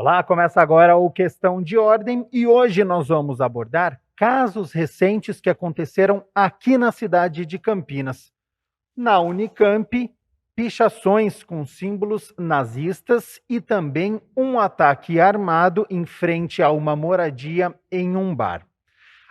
Olá, começa agora o Questão de Ordem e hoje nós vamos abordar casos recentes que aconteceram aqui na cidade de Campinas. Na Unicamp, pichações com símbolos nazistas e também um ataque armado em frente a uma moradia em um bar.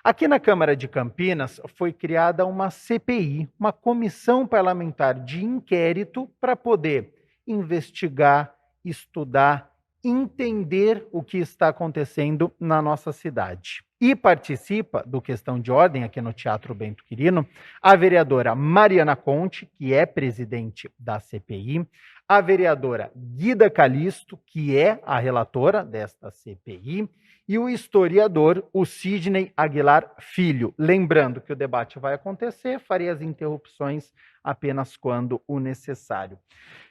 Aqui na Câmara de Campinas foi criada uma CPI, uma comissão parlamentar de inquérito para poder investigar, estudar, entender o que está acontecendo na nossa cidade. E participa do Questão de Ordem aqui no Teatro Bento Quirino a vereadora Mariana Conte, que é presidente da CPI, a vereadora Guida Calisto, que é a relatora desta CPI, e o historiador, o Sidney Aguilar Filho. Lembrando que o debate vai acontecer, farei as interrupções apenas quando o necessário.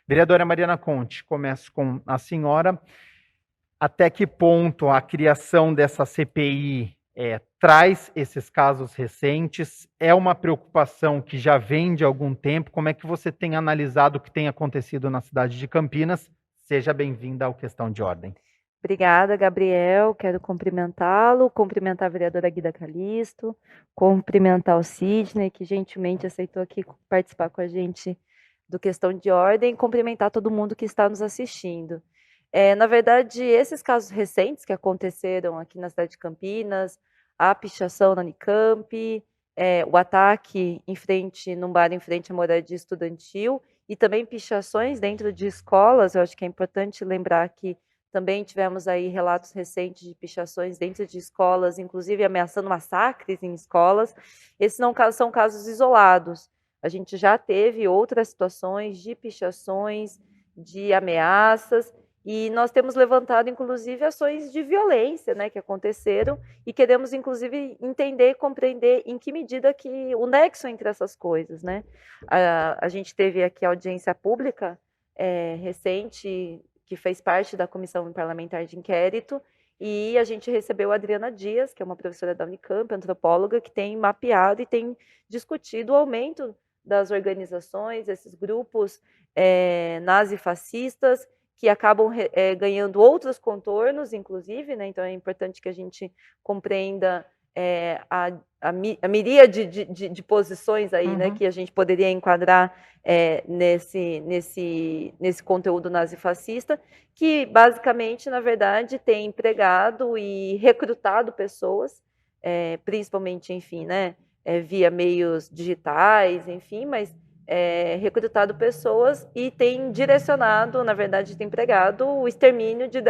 Vereadora Mariana Conte, começo com a senhora. Até que ponto a criação dessa CPI traz esses casos recentes? É uma preocupação que já vem de algum tempo? Como é que você tem analisado o que tem acontecido na cidade de Campinas? Seja bem-vinda ao Questão de Ordem. Obrigada, Gabriel. Quero cumprimentá-lo, cumprimentar a vereadora Guida Calisto, cumprimentar o Sidney, que gentilmente aceitou aqui participar com a gente do Questão de Ordem, e cumprimentar todo mundo que está nos assistindo. Na verdade, esses casos recentes que aconteceram aqui na cidade de Campinas, a pichação na Unicamp, o ataque num bar em frente à moradia estudantil, e também pichações dentro de escolas, eu acho que é importante lembrar que também tivemos aí relatos recentes de pichações dentro de escolas, inclusive ameaçando massacres em escolas. Esses não são casos isolados. A gente já teve outras situações de pichações, de ameaças, e nós temos levantado, inclusive, ações de violência, né, que aconteceram, e queremos, inclusive, entender e compreender em que medida que o nexo entre essas coisas, né? A gente teve aqui a audiência pública recente, que fez parte da comissão parlamentar de inquérito, e a gente recebeu a Adriana Dias, que é uma professora da Unicamp, antropóloga, que tem mapeado e tem discutido o aumento das organizações, esses grupos nazifascistas, que acabam ganhando outros contornos, inclusive, né? Então é importante que a gente compreenda a miríade de posições aí, né, que a gente poderia enquadrar nesse conteúdo nazifascista, que basicamente, na verdade, tem empregado e recrutado pessoas, principalmente, enfim, né, via meios digitais, enfim, mas recrutado pessoas e tem direcionado, na verdade, tem empregado o extermínio de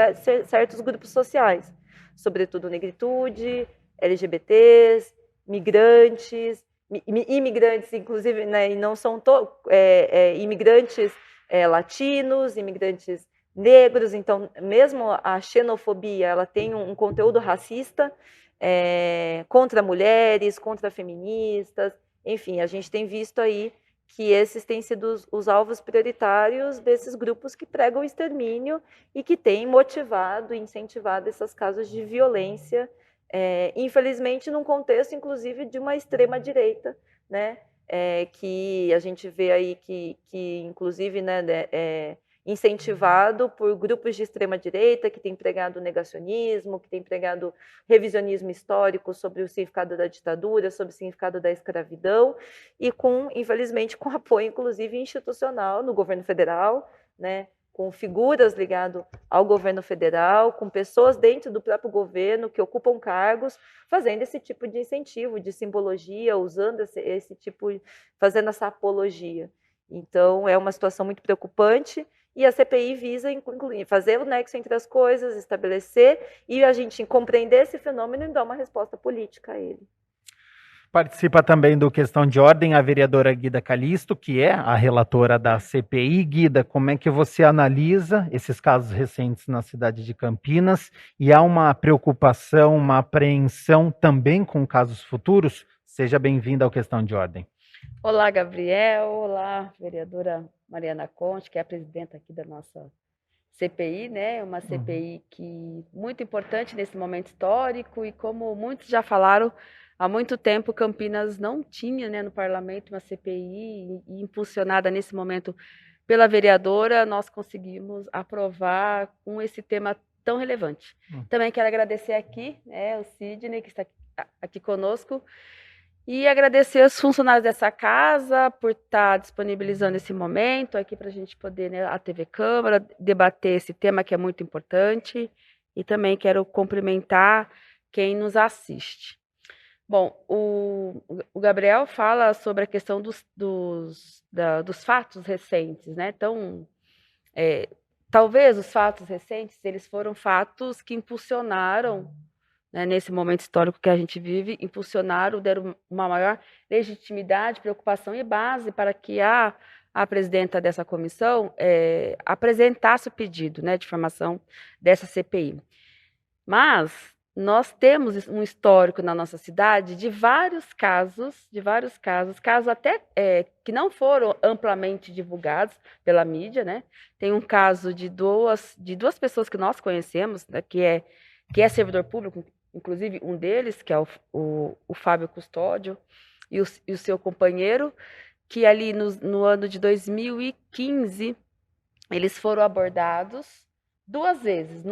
certos grupos sociais, sobretudo negritude, LGBTs, migrantes, imigrantes, inclusive, né, e não são imigrantes latinos, imigrantes negros. Então, mesmo a xenofobia, ela tem um conteúdo racista contra mulheres, contra feministas, enfim, a gente tem visto aí que esses têm sido os alvos prioritários desses grupos que pregam o extermínio e que têm motivado e incentivado esses casos de violência, infelizmente, num contexto, inclusive, de uma extrema-direita, né? Que a gente vê aí que inclusive, né, incentivado por grupos de extrema-direita que têm pregado negacionismo, que têm pregado revisionismo histórico sobre o significado da ditadura, sobre o significado da escravidão, e infelizmente, com apoio, inclusive, institucional no governo federal, né? Com figuras ligadas ao governo federal, com pessoas dentro do próprio governo que ocupam cargos, fazendo esse tipo de incentivo, de simbologia, usando esse tipo, fazendo essa apologia. Então, é uma situação muito preocupante, e a CPI visa incluir, fazer o nexo entre as coisas, estabelecer, e a gente compreender esse fenômeno e dar uma resposta política a ele. Participa também do Questão de Ordem a vereadora Guida Calisto, que é a relatora da CPI. Guida, como é que você analisa esses casos recentes na cidade de Campinas? E há uma preocupação, uma apreensão também com casos futuros? Seja bem-vinda ao Questão de Ordem. Olá, Gabriel. Olá, vereadora Mariana Conte, que é a presidenta aqui da nossa CPI, né? Uma CPI que muito importante nesse momento histórico, e como muitos já falaram, há muito tempo Campinas não tinha, né, no parlamento uma CPI, e impulsionada nesse momento pela vereadora, nós conseguimos aprovar com esse tema tão relevante. Também quero agradecer aqui, né, o Sidney, que está aqui conosco, e agradecer os funcionários dessa casa por estar disponibilizando esse momento aqui para a gente poder, né, a TV Câmara, debater esse tema que é muito importante, e também quero cumprimentar quem nos assiste. Bom, o Gabriel fala sobre a questão dos fatos recentes, né? Então, talvez os fatos recentes, eles foram fatos que impulsionaram, né, nesse momento histórico que a gente vive, deram uma maior legitimidade, preocupação e base para que a presidenta dessa comissão apresentasse o pedido, né, de formação dessa CPI. Mas nós temos um histórico na nossa cidade de vários casos até que não foram amplamente divulgados pela mídia, né? Tem um caso de duas pessoas que nós conhecemos, né, que é servidor público, inclusive um deles, que é o Fábio Custódio, e o seu companheiro, que ali no ano de 2015, eles foram abordados 2 vezes,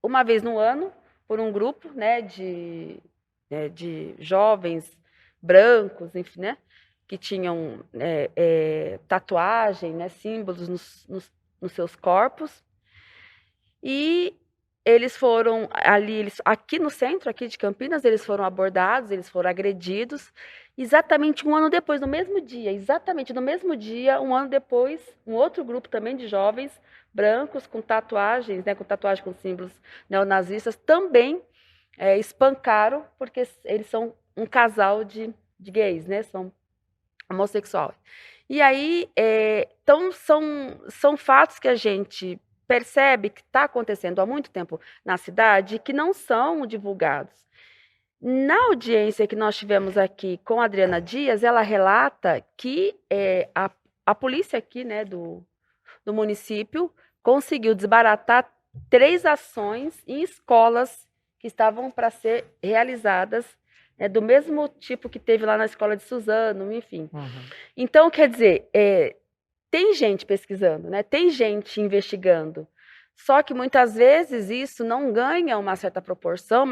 uma vez no ano, por um grupo, né, de jovens brancos, enfim, né, que tinham tatuagem, né, símbolos nos seus corpos. E eles foram aqui no centro, aqui de Campinas, eles foram abordados, eles foram agredidos, exatamente um ano depois, no mesmo dia, um ano depois, um outro grupo também de jovens brancos com tatuagens, né, com símbolos neonazistas, também espancaram, porque eles são um casal de gays, né, são homossexuais. E aí, então, são fatos que a gente percebe que está acontecendo há muito tempo na cidade e que não são divulgados. Na audiência que nós tivemos aqui com a Adriana Dias, ela relata que a polícia aqui, né, do município conseguiu desbaratar 3 ações em escolas que estavam para ser realizadas, né, do mesmo tipo que teve lá na escola de Suzano, enfim. Então, quer dizer, tem gente pesquisando, né? Tem gente investigando. Só que muitas vezes isso não ganha uma certa proporção,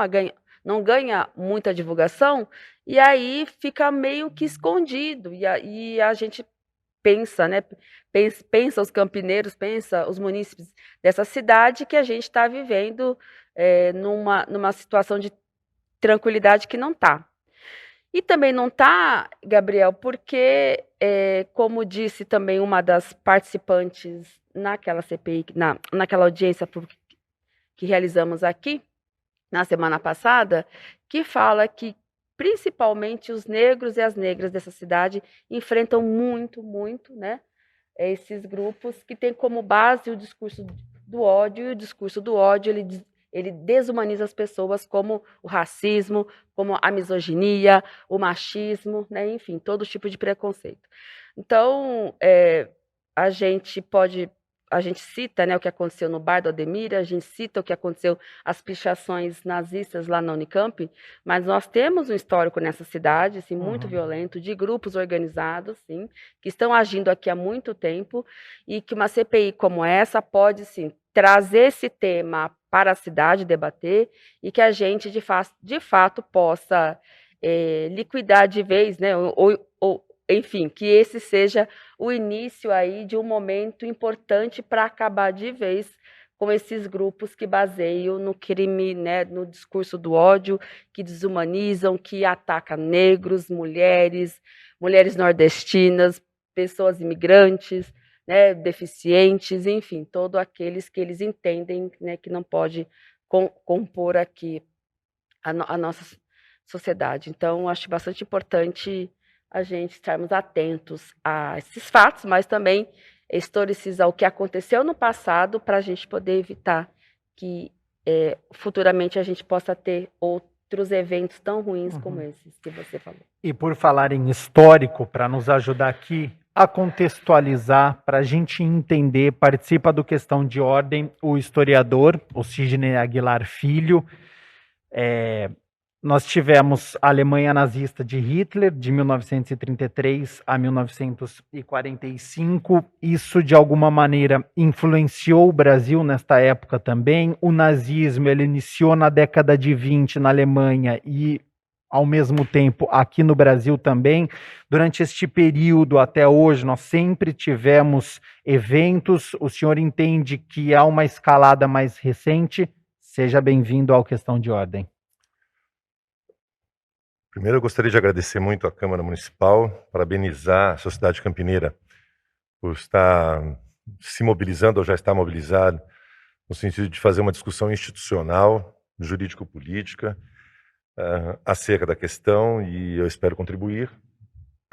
não ganha muita divulgação, e aí fica meio que escondido. E a gente pensa, né? Pensa os campineiros, pensa os munícipes dessa cidade que a gente está vivendo numa situação de tranquilidade que não está. E também não está, Gabriel, porque, como disse também uma das participantes naquela CPI, naquela audiência pública que realizamos aqui, na semana passada, que fala que, principalmente, os negros e as negras dessa cidade enfrentam muito, né, esses grupos que têm como base o discurso do ódio, e o discurso do ódio, ele desumaniza as pessoas, como o racismo, como a misoginia, o machismo, né? Enfim, todo tipo de preconceito. Então, a gente cita, né, o que aconteceu no bar do Ademir, a gente cita o que aconteceu, as pichações nazistas lá na Unicamp, mas nós temos um histórico nessa cidade, assim, muito violento, de grupos organizados, sim, que estão agindo aqui há muito tempo, e que uma CPI como essa pode, sim, trazer esse tema para a cidade, debater, e que a gente, de fato, possa liquidar de vez, né, enfim, que esse seja o início aí de um momento importante para acabar de vez com esses grupos que baseiam no crime, né, no discurso do ódio, que desumanizam, que atacam negros, mulheres nordestinas, pessoas imigrantes, né, deficientes, enfim, todos aqueles que eles entendem, né, que não pode compor aqui a nossa sociedade. Então, acho bastante importante a gente estarmos atentos a esses fatos, mas também historicizar o que aconteceu no passado para a gente poder evitar que futuramente a gente possa ter outros eventos tão ruins como esses que você falou. E por falar em histórico, para nos ajudar aqui a contextualizar, para a gente entender, participa do Questão de Ordem o historiador, o Sidney Aguilar Filho. nós tivemos a Alemanha nazista de Hitler, de 1933 a 1945. Isso, de alguma maneira, influenciou o Brasil nesta época também. O nazismo, ele iniciou na década de 20 na Alemanha e, ao mesmo tempo, aqui no Brasil também. Durante este período até hoje, nós sempre tivemos eventos. O senhor entende que há uma escalada mais recente? Seja bem-vindo ao Questão de Ordem. Primeiro, eu gostaria de agradecer muito à Câmara Municipal, parabenizar a sociedade campineira por estar se mobilizando ou já está mobilizada no sentido de fazer uma discussão institucional, jurídico-política, acerca da questão, e eu espero contribuir.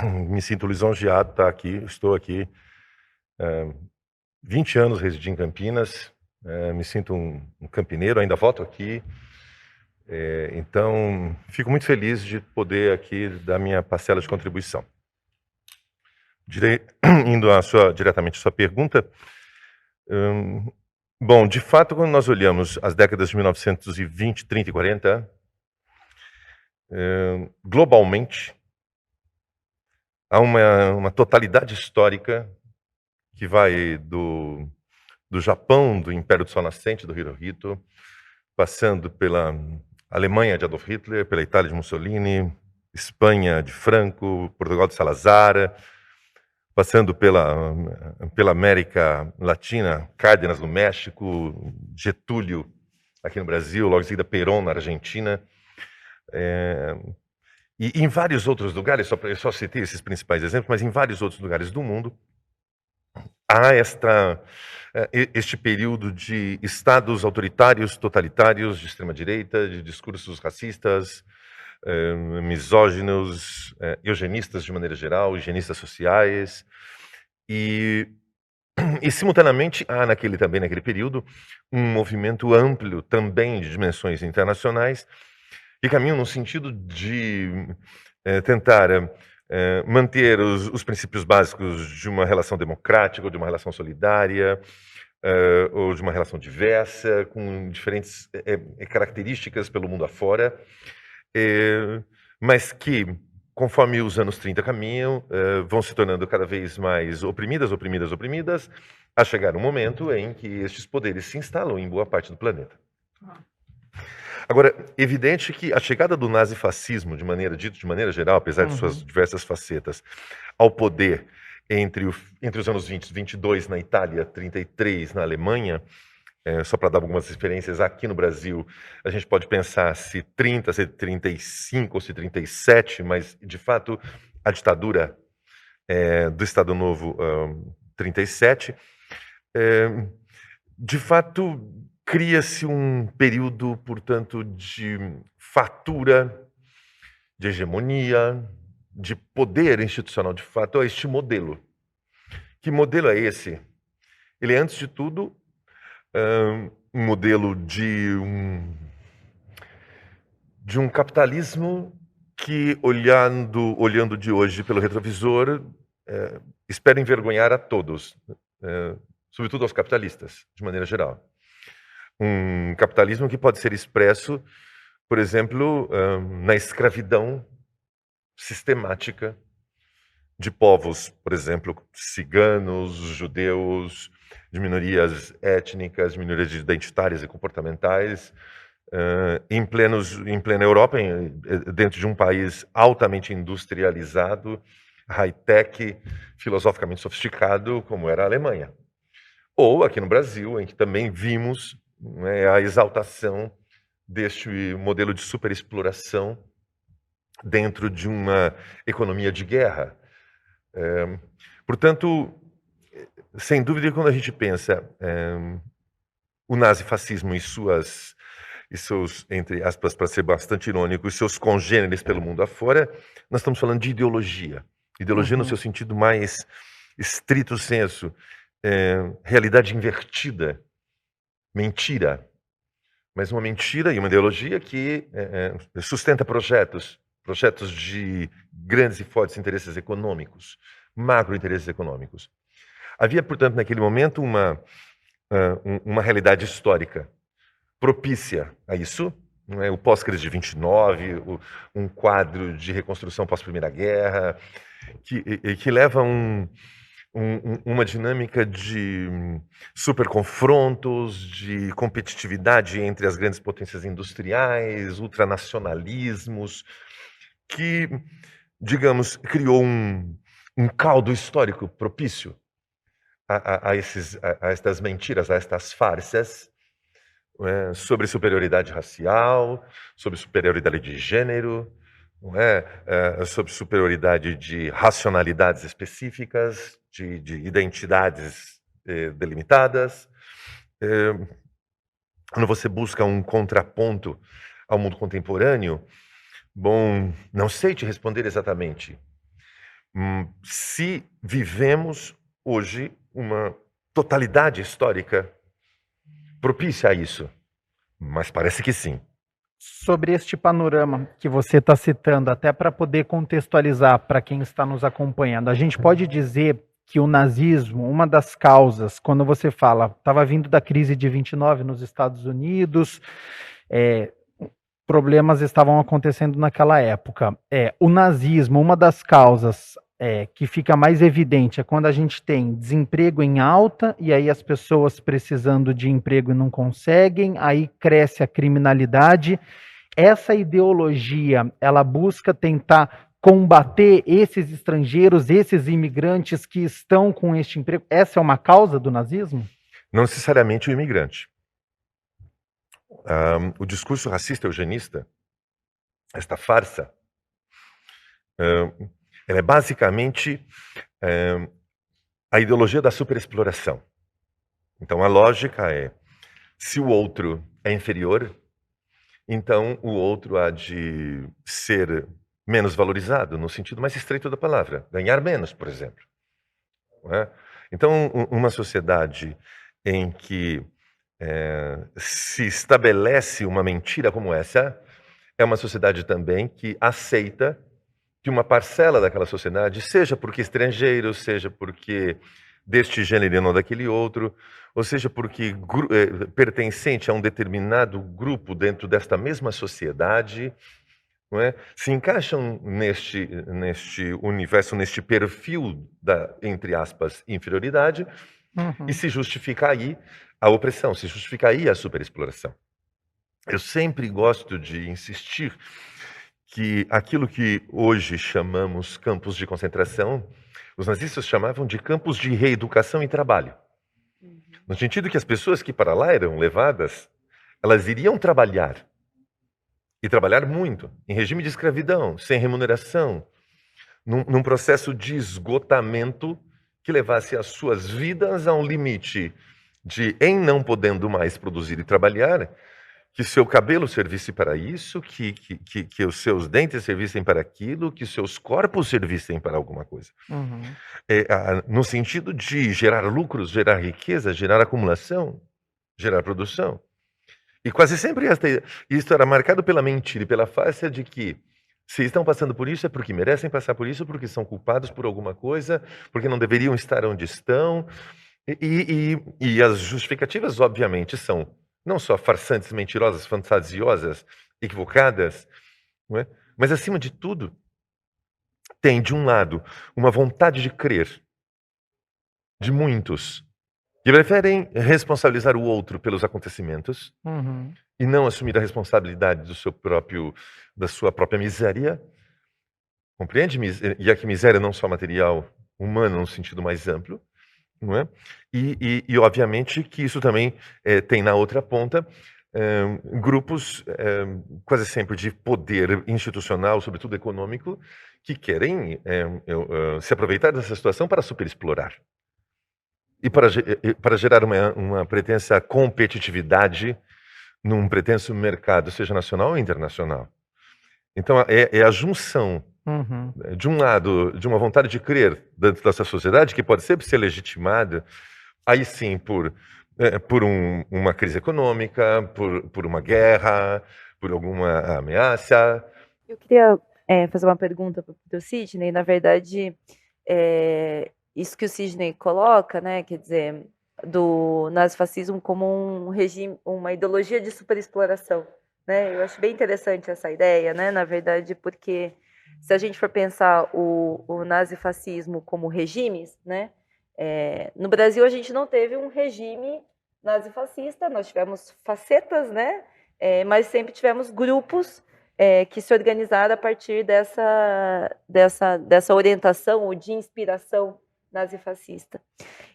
Me sinto lisonjeado de estar aqui, estou aqui 20 anos residi em Campinas, me sinto um campineiro, ainda voto aqui. Então, fico muito feliz de poder aqui dar minha parcela de contribuição. Indo diretamente à sua pergunta, bom, de fato, quando nós olhamos as décadas de 1920, 30 e 40, globalmente, há uma totalidade histórica que vai do Japão, do Império do Sol Nascente, do Hirohito, passando pela Alemanha de Adolf Hitler, pela Itália de Mussolini, Espanha de Franco, Portugal de Salazar, passando pela América Latina, Cárdenas no México, Getúlio aqui no Brasil, logo em seguida Perón na Argentina, e em vários outros lugares, eu só citei esses principais exemplos, mas em vários outros lugares do mundo, há este período de estados autoritários, totalitários, de extrema-direita, de discursos racistas, misóginos, eugenistas de maneira geral, higienistas sociais, e simultaneamente há naquele período um movimento amplo também de dimensões internacionais que caminham no sentido de tentar manter os princípios básicos de uma relação democrática, ou de uma relação solidária, ou de uma relação diversa, com diferentes características pelo mundo afora, mas que, conforme os anos 30 caminham, vão se tornando cada vez mais oprimidas, a chegar um momento em que estes poderes se instalam em boa parte do planeta. Agora, evidente que a chegada do nazifascismo, de maneira geral, apesar de suas diversas facetas, ao poder entre os anos 20 e 22 na Itália, 33 na Alemanha, só para dar algumas referências, aqui no Brasil, a gente pode pensar se 30, se 35 ou se 37, mas, de fato, a ditadura do Estado Novo, 37, de fato, cria-se um período, portanto, de fatura, de hegemonia, de poder institucional, de fato, a este modelo. Que modelo é esse? Ele é, antes de tudo, um modelo de um capitalismo que, olhando de hoje pelo retrovisor, espera envergonhar a todos, sobretudo aos capitalistas, de maneira geral. Um capitalismo que pode ser expresso, por exemplo, na escravidão sistemática de povos, por exemplo, ciganos, judeus, de minorias étnicas, minorias identitárias e comportamentais, em plena Europa, dentro de um país altamente industrializado, high-tech, filosoficamente sofisticado, como era a Alemanha. Ou aqui no Brasil, em que também vimos a exaltação deste modelo de superexploração dentro de uma economia de guerra. Portanto, sem dúvida, quando a gente pensa o nazifascismo e seus, entre aspas, para ser bastante irônico, e seus congêneres pelo mundo afora, nós estamos falando de ideologia. Ideologia no seu sentido mais estrito senso, realidade invertida, mentira, mas uma mentira e uma ideologia que sustenta projetos de grandes e fortes interesses econômicos, macro-interesses econômicos. Havia, portanto, naquele momento uma realidade histórica propícia a isso, não é? O pós-crise de 29, um quadro de reconstrução pós-Primeira Guerra, que leva uma dinâmica de superconfrontos, de competitividade entre as grandes potências industriais, ultranacionalismos, que, digamos, criou um caldo histórico propício a estas mentiras, a estas farsas, sobre superioridade racial, sobre superioridade de gênero, não é? Sobre superioridade de racionalidades específicas, de identidades delimitadas. Quando você busca um contraponto ao mundo contemporâneo, bom, não sei te responder exatamente. Se vivemos hoje uma totalidade histórica propícia a isso, mas parece que sim. Sobre este panorama que você está citando, até para poder contextualizar para quem está nos acompanhando, a gente pode dizer que o nazismo, uma das causas, quando você fala, estava vindo da crise de 29 nos Estados Unidos, problemas estavam acontecendo naquela época. O nazismo, uma das causas que fica mais evidente é quando a gente tem desemprego em alta e aí as pessoas precisando de emprego e não conseguem, aí cresce a criminalidade. Essa ideologia, ela busca tentar combater esses estrangeiros, esses imigrantes que estão com este emprego. Essa é uma causa do nazismo? Não necessariamente o imigrante. O discurso racista eugenista, esta farsa, ela é basicamente a ideologia da superexploração. Então, a lógica é, se o outro é inferior, então o outro há de ser menos valorizado, no sentido mais estreito da palavra, ganhar menos, por exemplo. Não é? Então, uma sociedade em que se estabelece uma mentira como essa, é uma sociedade também que aceita que uma parcela daquela sociedade, seja porque estrangeiro, seja porque deste gênero e não daquele outro, ou seja porque pertencente a um determinado grupo dentro desta mesma sociedade, não é? Se encaixam neste universo, neste perfil da, entre aspas, inferioridade, e se justifica aí a opressão, se justifica aí a superexploração. Eu sempre gosto de insistir que aquilo que hoje chamamos campos de concentração, os nazistas chamavam de campos de reeducação e trabalho. No sentido que as pessoas que para lá eram levadas, elas iriam trabalhar. E trabalhar muito, em regime de escravidão, sem remuneração, num processo de esgotamento que levasse as suas vidas a um limite de, em não podendo mais produzir e trabalhar, que seu cabelo servisse para isso, que os seus dentes servissem para aquilo, que seus corpos servissem para alguma coisa. No sentido de gerar lucros, gerar riqueza, gerar acumulação, gerar produção. E quase sempre isso era marcado pela mentira e pela farsa de que se estão passando por isso é porque merecem passar por isso, porque são culpados por alguma coisa, porque não deveriam estar onde estão. E as justificativas, obviamente, são não só farsantes, mentirosas, fantasiosas, equivocadas, não é? Mas, acima de tudo, tem, de um lado, uma vontade de crer de muitos que preferem responsabilizar o outro pelos acontecimentos e não assumir a responsabilidade da sua própria miséria. Compreende? E aqui miséria não só material, humana, no sentido mais amplo. Não é? E obviamente que isso também tem na outra ponta grupos quase sempre de poder institucional, sobretudo econômico, que querem se aproveitar dessa situação para superexplorar e para gerar uma pretensa competitividade num pretenso mercado, seja nacional ou internacional. Então é a junção de um lado, de uma vontade de crer dentro dessa sociedade, que pode sempre ser legitimada, aí sim, por uma crise econômica, por uma guerra, por alguma ameaça. Eu queria fazer uma pergunta para o Sidney. Na verdade, isso que o Sidney coloca, né, quer dizer, do nazifascismo como um regime, uma ideologia de superexploração, né? Eu acho bem interessante essa ideia, né? Na verdade, porque se a gente for pensar o nazifascismo como regimes, né? No Brasil a gente não teve um regime nazifascista, nós tivemos facetas, né? Mas sempre tivemos grupos que se organizaram a partir dessa orientação ou de inspiração nazifascista.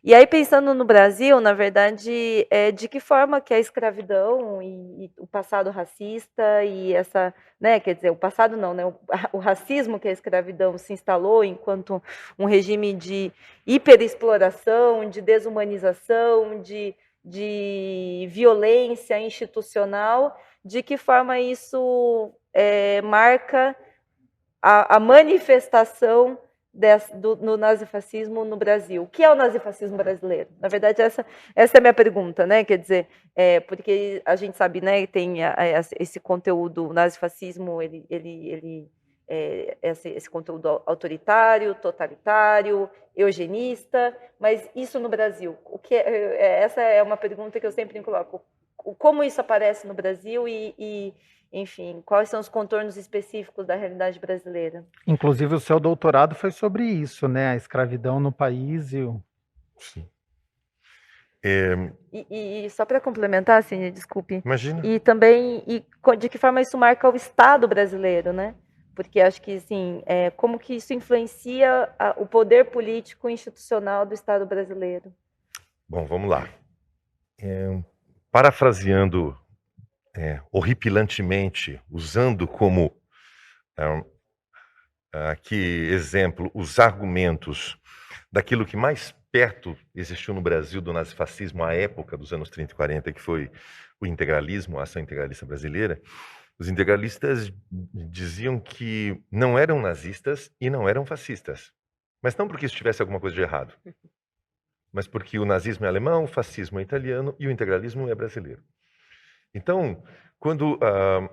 E aí, pensando no Brasil, na verdade, de que forma que a escravidão e o passado racista e essa, né, quer dizer, o passado não, né, o racismo que a escravidão se instalou enquanto um regime de hiperexploração, de desumanização, de violência institucional, de que forma isso marca a manifestação no nazifascismo no Brasil. O que é o nazifascismo brasileiro? Na verdade, essa é a minha pergunta, né? Quer dizer, porque a gente sabe, né, tem esse conteúdo, o nazifascismo, esse conteúdo autoritário, totalitário, eugenista, mas isso no Brasil, essa é uma pergunta que eu sempre coloco. Como isso aparece no Brasil enfim, quais são os contornos específicos da realidade brasileira? Inclusive, o seu doutorado foi sobre isso, né? A escravidão no país e o... Sim. E só para complementar, assim, desculpe. Imagina. E também, de que forma isso marca o Estado brasileiro, né? Porque acho que, assim, como que isso influencia o poder político institucional do Estado brasileiro? Bom, vamos lá. Parafraseando horripilantemente, usando como aqui exemplo os argumentos daquilo que mais perto existiu no Brasil do nazifascismo à época dos anos 30 e 40, que foi o integralismo, a ação integralista brasileira. Os integralistas diziam que não eram nazistas e não eram fascistas. Mas não porque isso tivesse alguma coisa de errado, mas porque o nazismo é alemão, o fascismo é italiano e o integralismo é brasileiro. Então, quando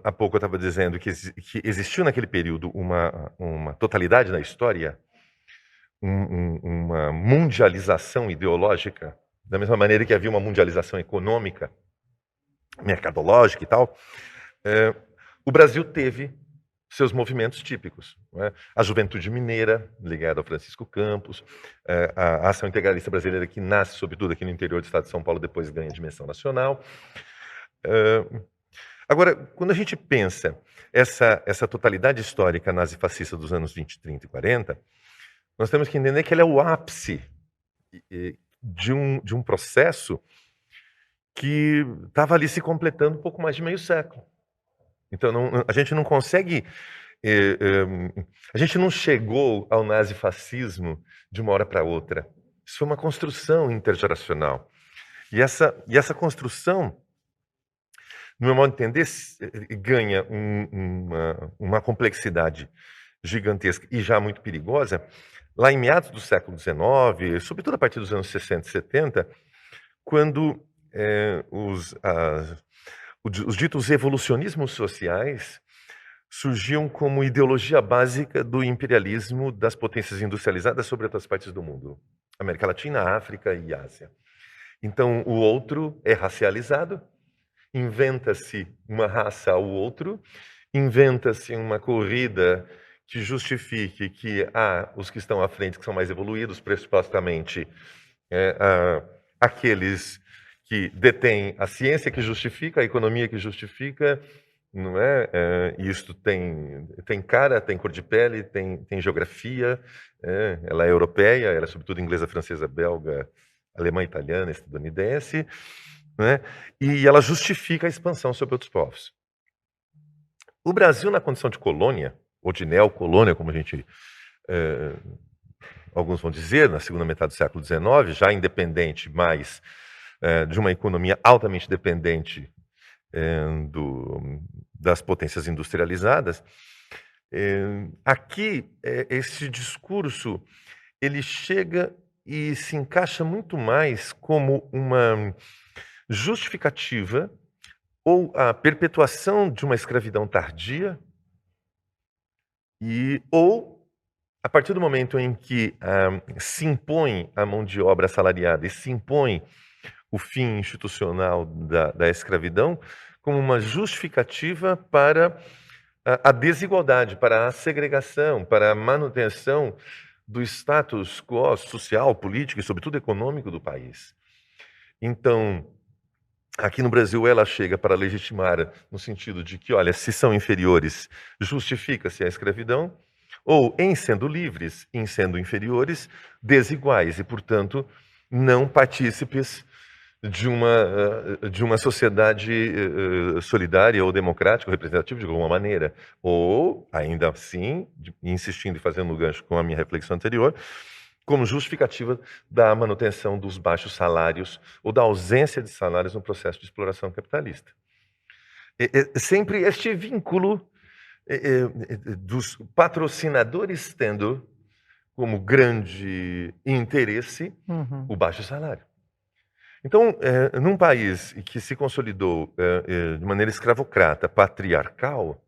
há pouco eu estava dizendo que existiu naquele período uma totalidade na história, uma mundialização ideológica, da mesma maneira que havia uma mundialização econômica, mercadológica e tal, o Brasil teve seus movimentos típicos. Né? A juventude mineira, ligada ao Francisco Campos, a ação integralista brasileira, que nasce, sobretudo, aqui no interior do estado de São Paulo, depois ganha dimensão nacional. Agora, quando a gente pensa essa totalidade histórica nazifascista dos anos 20, 30 e 40, nós temos que entender que ela é o ápice de um processo que estava ali se completando um pouco mais de meio século. Então, a gente não consegue... a gente não chegou ao nazifascismo de uma hora para outra. Isso foi uma construção intergeracional. E essa construção, no meu modo de entender, ganha uma complexidade gigantesca e já muito perigosa, lá em meados do século XIX, sobretudo a partir dos anos 60 e 70, quando os ditos evolucionismos sociais surgiam como ideologia básica do imperialismo das potências industrializadas sobre outras partes do mundo, América Latina, África e Ásia. Então, o outro é racializado, inventa-se uma raça ao outro, inventa-se uma corrida que justifique que os que estão à frente, que são mais evoluídos, pressupostamente aqueles que detêm a ciência que justifica, a economia que justifica, não é? Isto tem cara, tem cor de pele, tem geografia, ela é europeia, ela é sobretudo inglesa, francesa, belga, alemã, italiana, estadunidense, né? E ela justifica a expansão sobre outros povos. O Brasil, na condição de colônia, ou de neocolônia, como alguns vão dizer, na segunda metade do século XIX, já independente, mas de uma economia altamente dependente das potências industrializadas, aqui esse discurso ele chega e se encaixa muito mais como uma justificativa ou a perpetuação de uma escravidão tardia ou a partir do momento em que se impõe a mão de obra assalariada e se impõe o fim institucional da escravidão, como uma justificativa para a desigualdade, para a segregação, para a manutenção do status quo social, político e, sobretudo, econômico do país. Então, aqui no Brasil, ela chega para legitimar no sentido de que, olha, se são inferiores, justifica-se a escravidão, ou, em sendo livres, em sendo inferiores, desiguais e, portanto, não partícipes de uma sociedade solidária ou democrática ou representativa de alguma maneira. Ou, ainda assim, insistindo e fazendo o gancho com a minha reflexão anterior, como justificativa da manutenção dos baixos salários ou da ausência de salários no processo de exploração capitalista. Sempre este vínculo dos patrocinadores tendo como grande interesse o baixo salário. Então, num país que se consolidou de maneira escravocrata, patriarcal,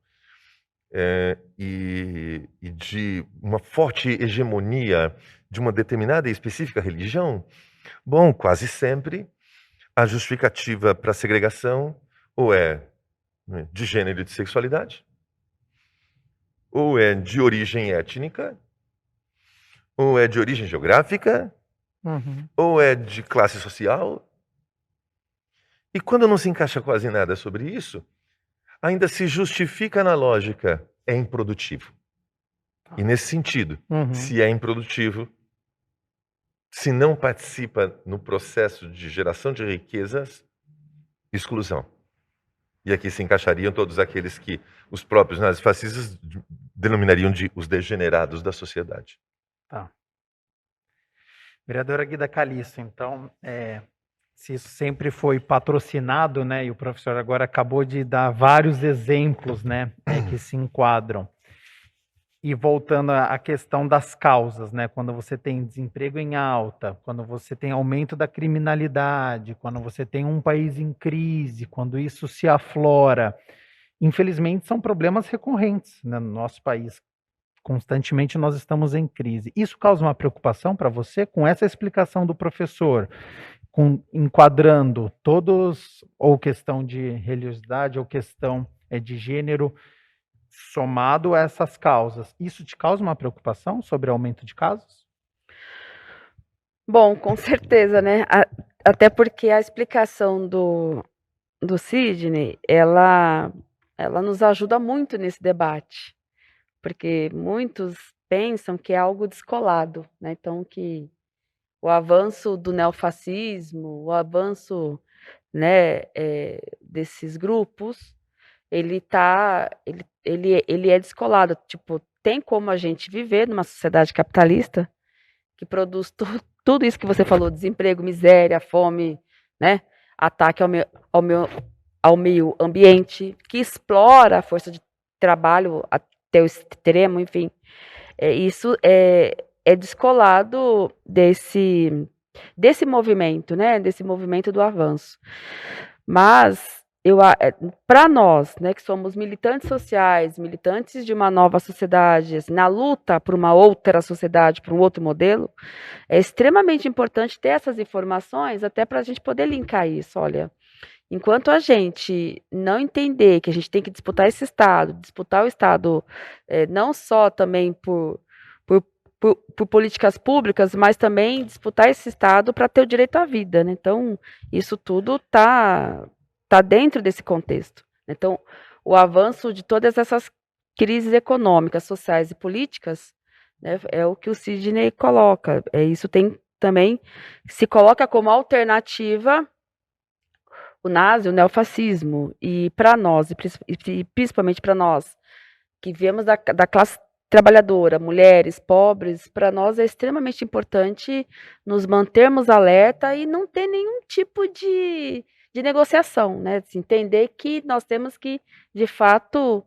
e de uma forte hegemonia de uma determinada e específica religião, bom, quase sempre a justificativa para a segregação ou é de gênero e de sexualidade, ou é de origem étnica, ou é de origem geográfica, ou é de classe social. E quando não se encaixa quase nada sobre isso, ainda se justifica na lógica, é improdutivo. E nesse sentido, se é improdutivo, se não participa no processo de geração de riquezas, exclusão. E aqui se encaixariam todos aqueles que os próprios nazifascistas denominariam de os degenerados da sociedade. Tá. Vereadora Guida Calisto, então, se isso sempre foi patrocinado, né, e o professor agora acabou de dar vários exemplos, né, que se enquadram. E voltando à questão das causas, né, quando você tem desemprego em alta, quando você tem aumento da criminalidade, quando você tem um país em crise, quando isso se aflora, infelizmente são problemas recorrentes, né, no nosso país. Constantemente nós estamos em crise. Isso causa uma preocupação para você? Com essa explicação do professor, enquadrando todos, ou questão de religiosidade, ou questão de gênero, somado a essas causas, isso te causa uma preocupação sobre o aumento de casos? Bom, com certeza, né? Até porque a explicação do Sidney, ela nos ajuda muito nesse debate, porque muitos pensam que é algo descolado, né? Então, que o avanço do neofascismo, o avanço, né, desses grupos, ele é descolado. Tipo, tem como a gente viver numa sociedade capitalista que produz tudo isso que você falou, desemprego, miséria, fome, né, ataque ao meio ambiente, que explora a força de trabalho até o extremo, enfim. Isso é descolado desse movimento, né, desse movimento do avanço. Mas para nós, né, que somos militantes sociais, militantes de uma nova sociedade, assim, na luta por uma outra sociedade, por um outro modelo, é extremamente importante ter essas informações até para a gente poder linkar isso. Olha, enquanto a gente não entender que a gente tem que disputar esse Estado, disputar o Estado não só também por políticas públicas, mas também disputar esse Estado para ter o direito à vida, né? Então, isso tudo está dentro desse contexto. Então, o avanço de todas essas crises econômicas, sociais e políticas, né, é o que o Sidney coloca. Isso tem também, se coloca como alternativa o o neofascismo. E para nós, e principalmente para nós, que viemos da classe trabalhadora, mulheres, pobres, para nós é extremamente importante nos mantermos alerta e não ter nenhum tipo de negociação, né? Entender que nós temos que, de fato,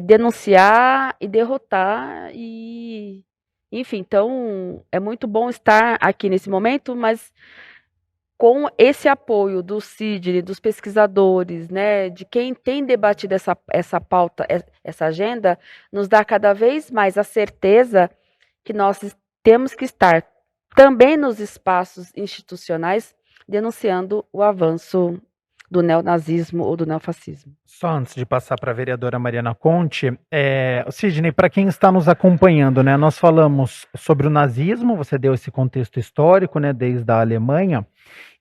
denunciar e derrotar e, enfim, então é muito bom estar aqui nesse momento, mas com esse apoio do Sidney, dos pesquisadores, né, de quem tem debatido essa pauta, essa agenda, nos dá cada vez mais a certeza que nós temos que estar também nos espaços institucionais denunciando o avanço do neonazismo ou do neofascismo. Só antes de passar para a vereadora Mariana Conte, Sidney, para quem está nos acompanhando, né, nós falamos sobre o nazismo, você deu esse contexto histórico, né, desde a Alemanha.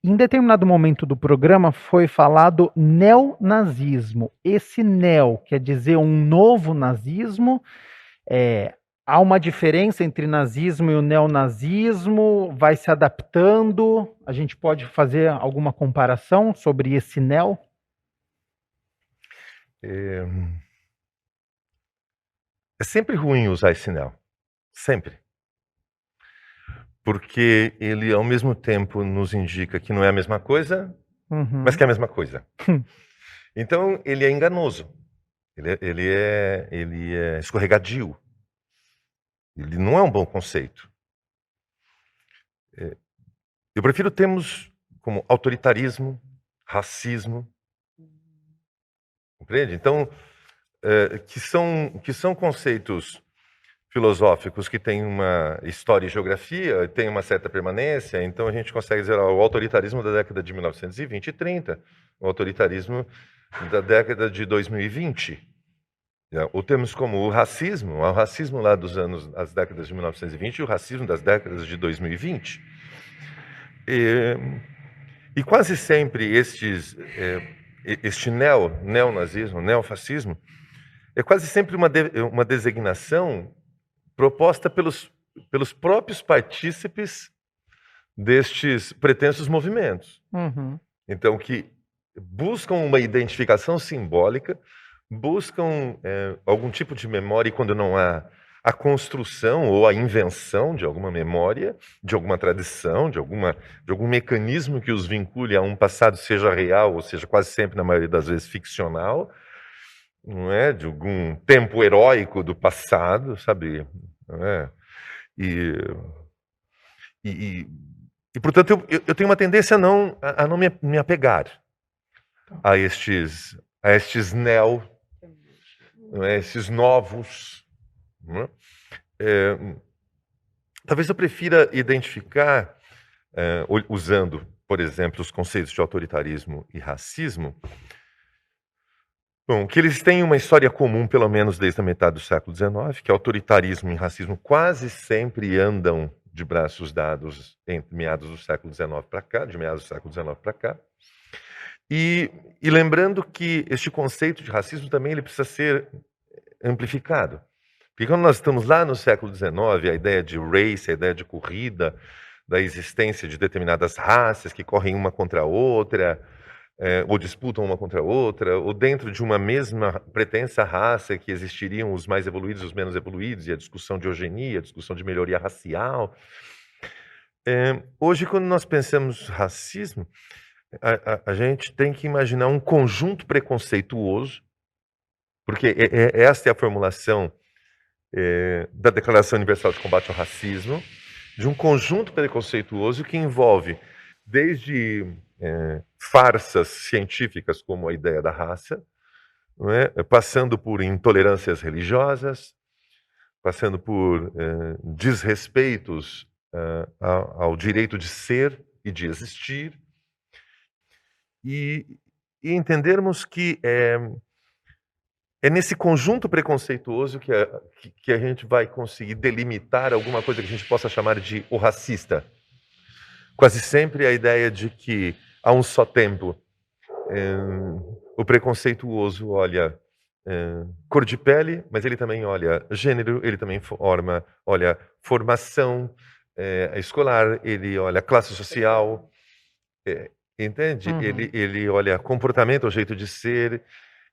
Em determinado momento do programa foi falado neonazismo. Esse neo quer dizer um novo nazismo? Há uma diferença entre nazismo e o neonazismo? Vai se adaptando? A gente pode fazer alguma comparação sobre esse neo? É sempre ruim usar esse neo, sempre. Porque ele, ao mesmo tempo, nos indica que não é a mesma coisa, mas que é a mesma coisa. Então, ele é enganoso, ele é escorregadio, ele não é um bom conceito. Eu prefiro termos como autoritarismo, racismo, compreende? Então, que são conceitos filosóficos que têm uma história e geografia, têm uma certa permanência, então a gente consegue dizer o autoritarismo da década de 1920 e 30, o autoritarismo da década de 2020. Ou temos como o racismo lá das décadas de 1920 e o racismo das décadas de 2020. E quase sempre este neonazismo, neofascismo, é quase sempre uma designação proposta pelos próprios partícipes destes pretensos movimentos. Então, que buscam uma identificação simbólica, buscam algum tipo de memória, e quando não há a construção ou a invenção de alguma memória, de alguma tradição, de algum mecanismo que os vincule a um passado, seja real ou seja quase sempre, na maioria das vezes, ficcional, não é? De algum tempo heróico do passado, sabe? Não é? E portanto, eu tenho uma tendência a não me apegar a estes neo, não é? Esses novos. Não é? Talvez eu prefira identificar, usando, por exemplo, os conceitos de autoritarismo e racismo, bom, que eles têm uma história comum, pelo menos desde a metade do século XIX, que autoritarismo e racismo quase sempre andam de braços dados entre meados do século XIX para cá, de meados do século XIX para cá. E lembrando que este conceito de racismo também ele precisa ser amplificado. Porque quando nós estamos lá no século XIX, a ideia de race, a ideia de corrida, da existência de determinadas raças que correm uma contra a outra, ou disputam uma contra a outra, ou dentro de uma mesma pretensa raça que existiriam os mais evoluídos e os menos evoluídos, e a discussão de eugenia, a discussão de melhoria racial. Hoje, quando nós pensamos racismo, a gente tem que imaginar um conjunto preconceituoso, porque esta é a formulação da Declaração Universal de Combate ao Racismo, de um conjunto preconceituoso que envolve desde farsas científicas como a ideia da raça, não é? Passando por intolerâncias religiosas, passando por desrespeitos ao direito de ser e de existir, e entendermos que é nesse conjunto preconceituoso que a gente vai conseguir delimitar alguma coisa que a gente possa chamar de o racista. Quase sempre a ideia de que, a um só tempo, o preconceituoso olha cor de pele, mas ele também olha gênero, ele também olha formação escolar, ele olha classe social, entende? Ele olha comportamento, o jeito de ser,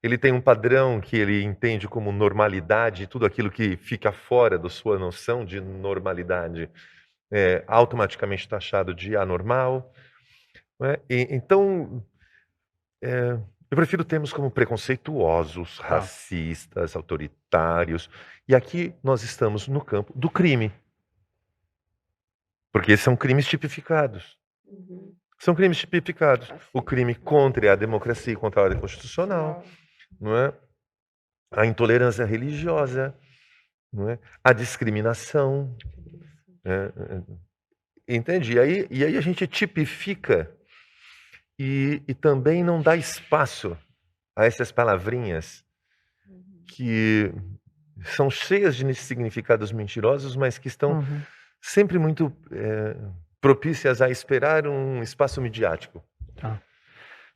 ele tem um padrão que ele entende como normalidade, tudo aquilo que fica fora da sua noção de normalidade é automaticamente taxado de anormal. Não é? Então, eu prefiro termos como preconceituosos, racistas, autoritários, e aqui nós estamos no campo do crime. Porque são crimes tipificados. São crimes tipificados. O crime contra a democracia e contra a ordem constitucional, não é? A intolerância religiosa, não é? A discriminação. Entende? E aí a gente tipifica e também não dá espaço a essas palavrinhas que são cheias de significados mentirosos, mas que estão Uhum. sempre muito propícias a esperar um espaço midiático. Tá.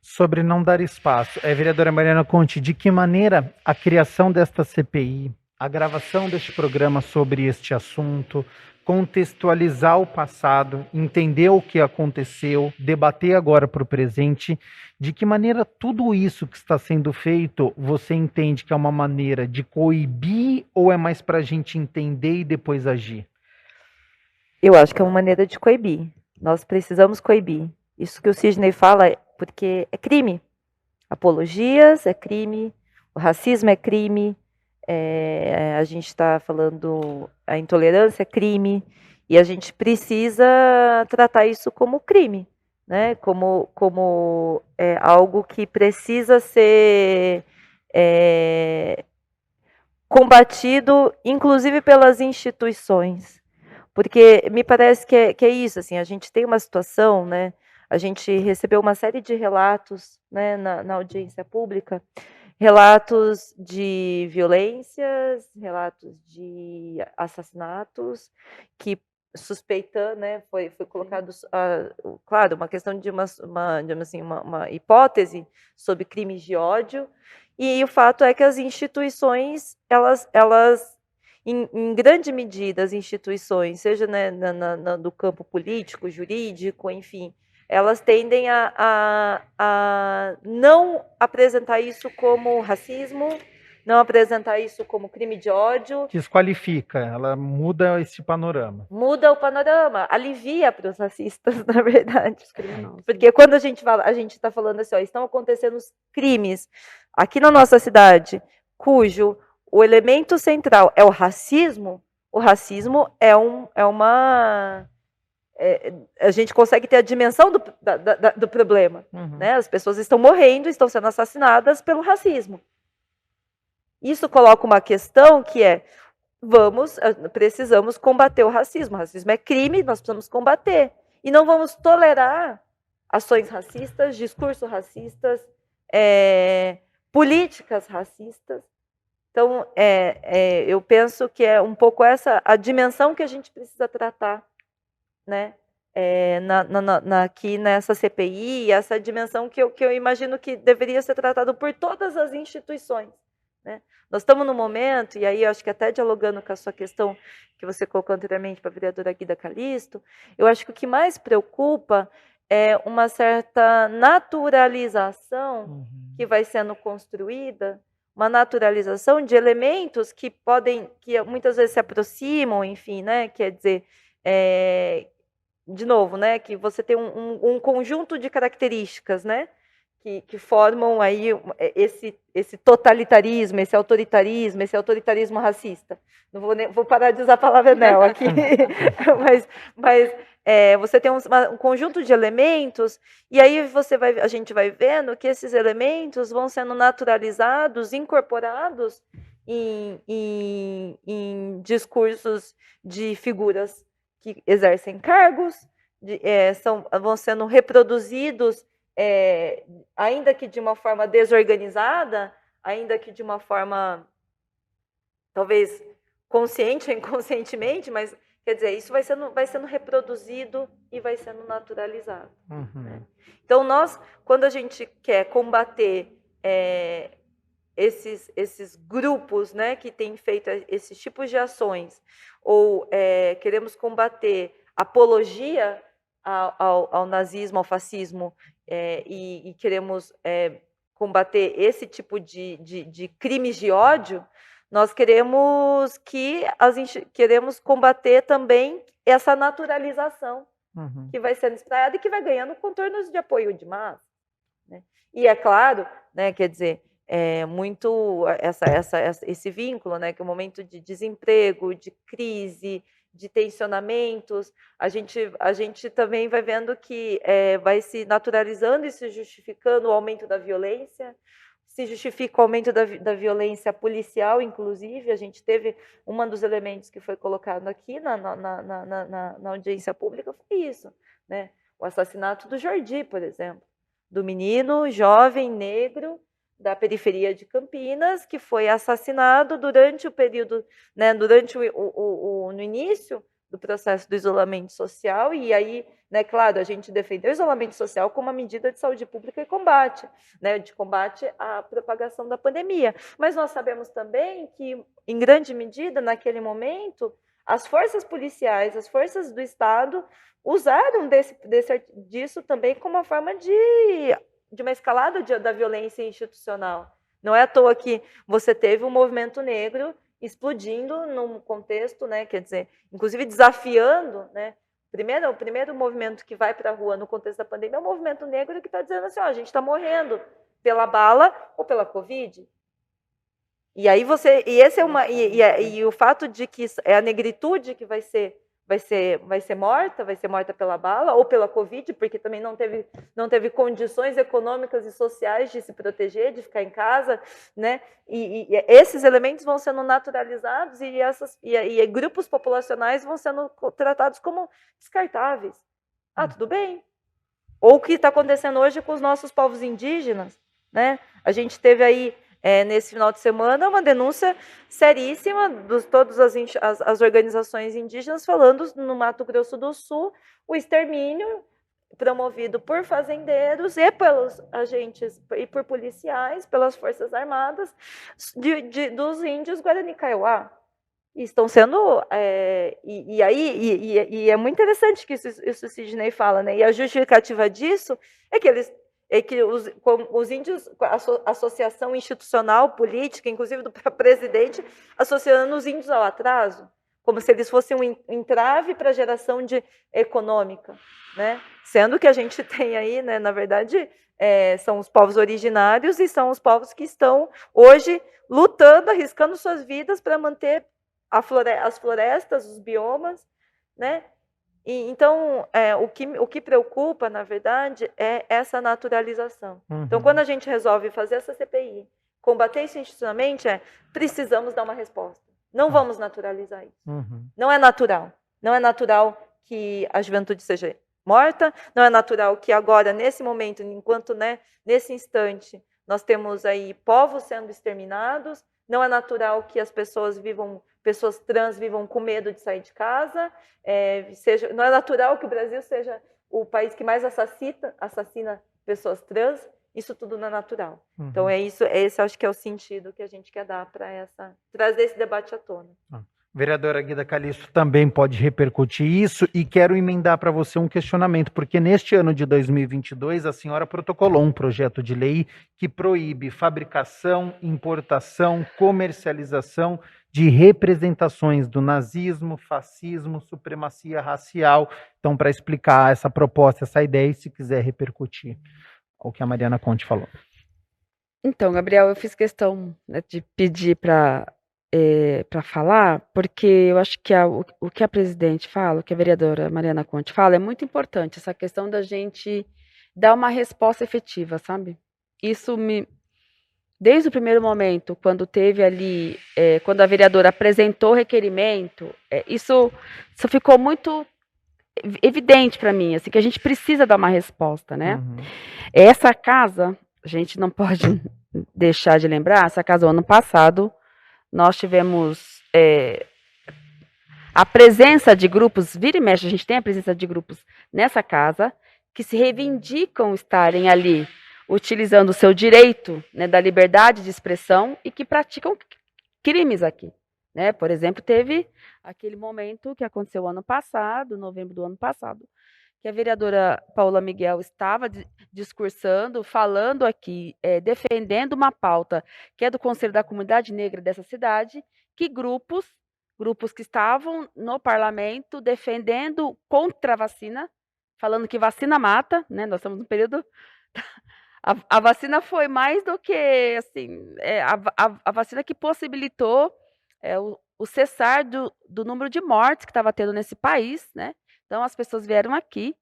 Sobre não dar espaço, vereadora Mariana Conte, de que maneira a criação desta CPI, a gravação deste programa sobre este assunto, contextualizar o passado, entender o que aconteceu, debater agora para o presente, de que maneira tudo isso que está sendo feito, você entende que é uma maneira de coibir ou é mais para a gente entender e depois agir? Eu acho que é uma maneira de coibir. Nós precisamos coibir. Isso que o Sidney fala é porque é crime. Apologias é crime, o racismo é crime, a gente está falando a intolerância é crime, e a gente precisa tratar isso como crime, né? Como algo que precisa ser combatido, inclusive pelas instituições. Porque me parece que é isso, assim, a gente tem uma situação, né? A gente recebeu uma série de relatos, né, na audiência pública, relatos de violências, relatos de assassinatos, que suspeitando, né, foi colocado, claro, uma questão de uma hipótese sobre crimes de ódio, e o fato é que as instituições, elas em grande medida, as instituições, seja, né, do campo político, jurídico, enfim, elas tendem a não apresentar isso como racismo, não apresentar isso como crime de ódio. Desqualifica, ela muda esse panorama. Muda o panorama, alivia para os racistas, na verdade. Porque quando a gente fala, a gente está falando assim, ó, estão acontecendo os crimes aqui na nossa cidade, cujo o elemento central é o racismo a gente consegue ter a dimensão do problema. Uhum. Né? As pessoas estão morrendo, estão sendo assassinadas pelo racismo. Isso coloca uma questão que é, precisamos combater o racismo. O racismo é crime, nós precisamos combater. E não vamos tolerar ações racistas, discursos racistas, políticas racistas. Então, eu penso que é um pouco essa a dimensão que a gente precisa tratar, né? Aqui nessa CPI, essa dimensão que eu imagino que deveria ser tratado por todas as instituições. Né? Nós estamos num momento, e aí eu acho que até dialogando com a sua questão que você colocou anteriormente para a vereadora Guida Calisto, eu acho que o que mais preocupa é uma certa naturalização que vai sendo construída, uma naturalização de elementos que muitas vezes se aproximam, enfim, né? Quer dizer, de novo, né? Que você tem um conjunto de características, né? Que formam aí esse totalitarismo, esse autoritarismo racista. Não vou parar de usar a palavra Enel aqui, mas você tem um conjunto de elementos, e aí a gente vai vendo que esses elementos vão sendo naturalizados, incorporados em discursos de figuras que exercem cargos, vão sendo reproduzidos, ainda que de uma forma desorganizada, ainda que de uma forma talvez consciente ou inconscientemente, mas quer dizer, isso vai sendo reproduzido e vai sendo naturalizado. Uhum. Né? Então, quando a gente quer combater esses grupos, né, que têm feito esses tipos de ações, ou queremos combater apologia ao nazismo, ao fascismo, e queremos combater esse tipo de crimes de ódio, nós queremos combater também essa naturalização que vai sendo espraiada e que vai ganhando contornos de apoio de massa. Né? E é claro, né, quer dizer, muito esse vínculo, né, que é o momento de desemprego, de crise, de tensionamentos, a gente também vai vendo que vai se naturalizando e se justificando o aumento da violência, se justifica o aumento da violência policial, inclusive. A gente teve um dos elementos que foi colocado aqui na audiência pública, foi isso, né? O assassinato do Jordi, por exemplo. do menino jovem negro da periferia de Campinas, que foi assassinado durante o período, né, durante no início do processo do isolamento social, e aí, né, claro, a gente defendeu o isolamento social como uma medida de saúde pública e combate, né, de combate à propagação da pandemia. Mas nós sabemos também que, em grande medida, naquele momento, as forças policiais, as forças do Estado usaram disso também como uma forma de uma escalada da violência institucional. Não é à toa que você teve um movimento negro explodindo num contexto, né, quer dizer, inclusive desafiando, né, o primeiro movimento que vai para a rua no contexto da pandemia é o movimento negro que está dizendo assim, ó, a gente está morrendo pela bala ou pela Covid. E aí esse é e o fato de que é a negritude que vai ser morta pela bala ou pela Covid, porque também não teve condições econômicas e sociais de se proteger, de ficar em casa, né? E esses elementos vão sendo naturalizados e grupos populacionais vão sendo tratados como descartáveis. Ah, tudo bem. Ou o que está acontecendo hoje com os nossos povos indígenas, né? A gente teve aí nesse final de semana, uma denúncia seríssima de todas as organizações indígenas falando no Mato Grosso do Sul o extermínio promovido por fazendeiros e pelos agentes e por policiais, pelas Forças Armadas dos índios Guarani Kaiowá. E estão sendo e é muito interessante que isso o Sidney fala, né? E a justificativa disso é que os índios, a associação institucional, política, inclusive do presidente, associando os índios ao atraso, como se eles fossem um entrave para a geração econômica, né? Sendo que a gente tem aí, né, na verdade, são os povos originários e são os povos que estão hoje lutando, arriscando suas vidas para manter as florestas, os biomas, né? Então, o que preocupa, na verdade, é essa naturalização. Uhum. Então, quando a gente resolve fazer essa CPI, combater isso institucionalmente, precisamos dar uma resposta. Não vamos naturalizar isso. Uhum. Não é natural. Não é natural que a juventude seja morta, não é natural que agora, nesse momento, enquanto, né, nesse instante, nós temos aí povos sendo exterminados, não é natural que as pessoas trans vivam com medo de sair de casa, não é natural que o Brasil seja o país que mais assassina pessoas trans, isso tudo não é natural. Uhum. Então esse acho que é o sentido que a gente quer dar para trazer esse debate à tona. Vereadora Guida Calisto também pode repercutir isso e quero emendar para você um questionamento, porque neste ano de 2022 a senhora protocolou um projeto de lei que proíbe fabricação, importação, comercialização de representações do nazismo, fascismo, supremacia racial. Então, para explicar essa proposta, essa ideia, e se quiser repercutir o que a Mariana Conte falou. Então, Gabriel, eu fiz questão, né, de pedir para falar, porque eu acho que o que a presidente fala, o que a vereadora Mariana Conte fala, é muito importante, essa questão da gente dar uma resposta efetiva, sabe? Isso desde o primeiro momento, quando teve ali, quando a vereadora apresentou o requerimento, isso ficou muito evidente para mim, assim, que a gente precisa dar uma resposta, né? Uhum. Essa casa, a gente não pode deixar de lembrar, essa casa, o ano passado, nós tivemos a presença de grupos, vira e mexe, a gente tem a presença de grupos nessa casa, que se reivindicam estarem ali, utilizando o seu direito, né, da liberdade de expressão e que praticam crimes aqui. Né? Por exemplo, teve aquele momento que aconteceu ano passado, novembro do ano passado, que a vereadora Paula Miguel estava discursando, falando aqui, defendendo uma pauta que é do Conselho da Comunidade Negra dessa cidade, que grupos que estavam no parlamento defendendo contra a vacina, falando que vacina mata, né? Nós estamos no período... A vacina foi mais do que, assim, a vacina que possibilitou o cessar do número de mortes que estava tendo nesse país, né? Então, as pessoas vieram aqui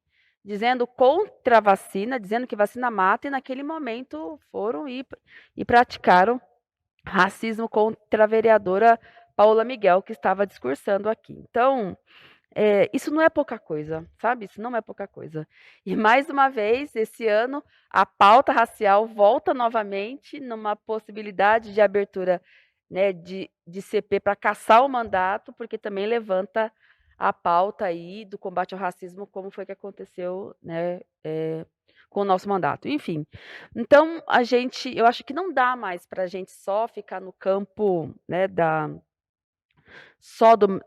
dizendo contra a vacina, dizendo que vacina mata, e naquele momento foram e praticaram racismo contra a vereadora Paula Miguel, que estava discursando aqui. Então, Isso não é pouca coisa, sabe? Isso não é pouca coisa. E mais uma vez, esse ano, a pauta racial volta novamente numa possibilidade de abertura, né, de CP para caçar o mandato, porque também levanta a pauta aí do combate ao racismo, como foi que aconteceu, né, com o nosso mandato. Enfim, então eu acho que não dá mais para a gente só ficar no campo, né, só do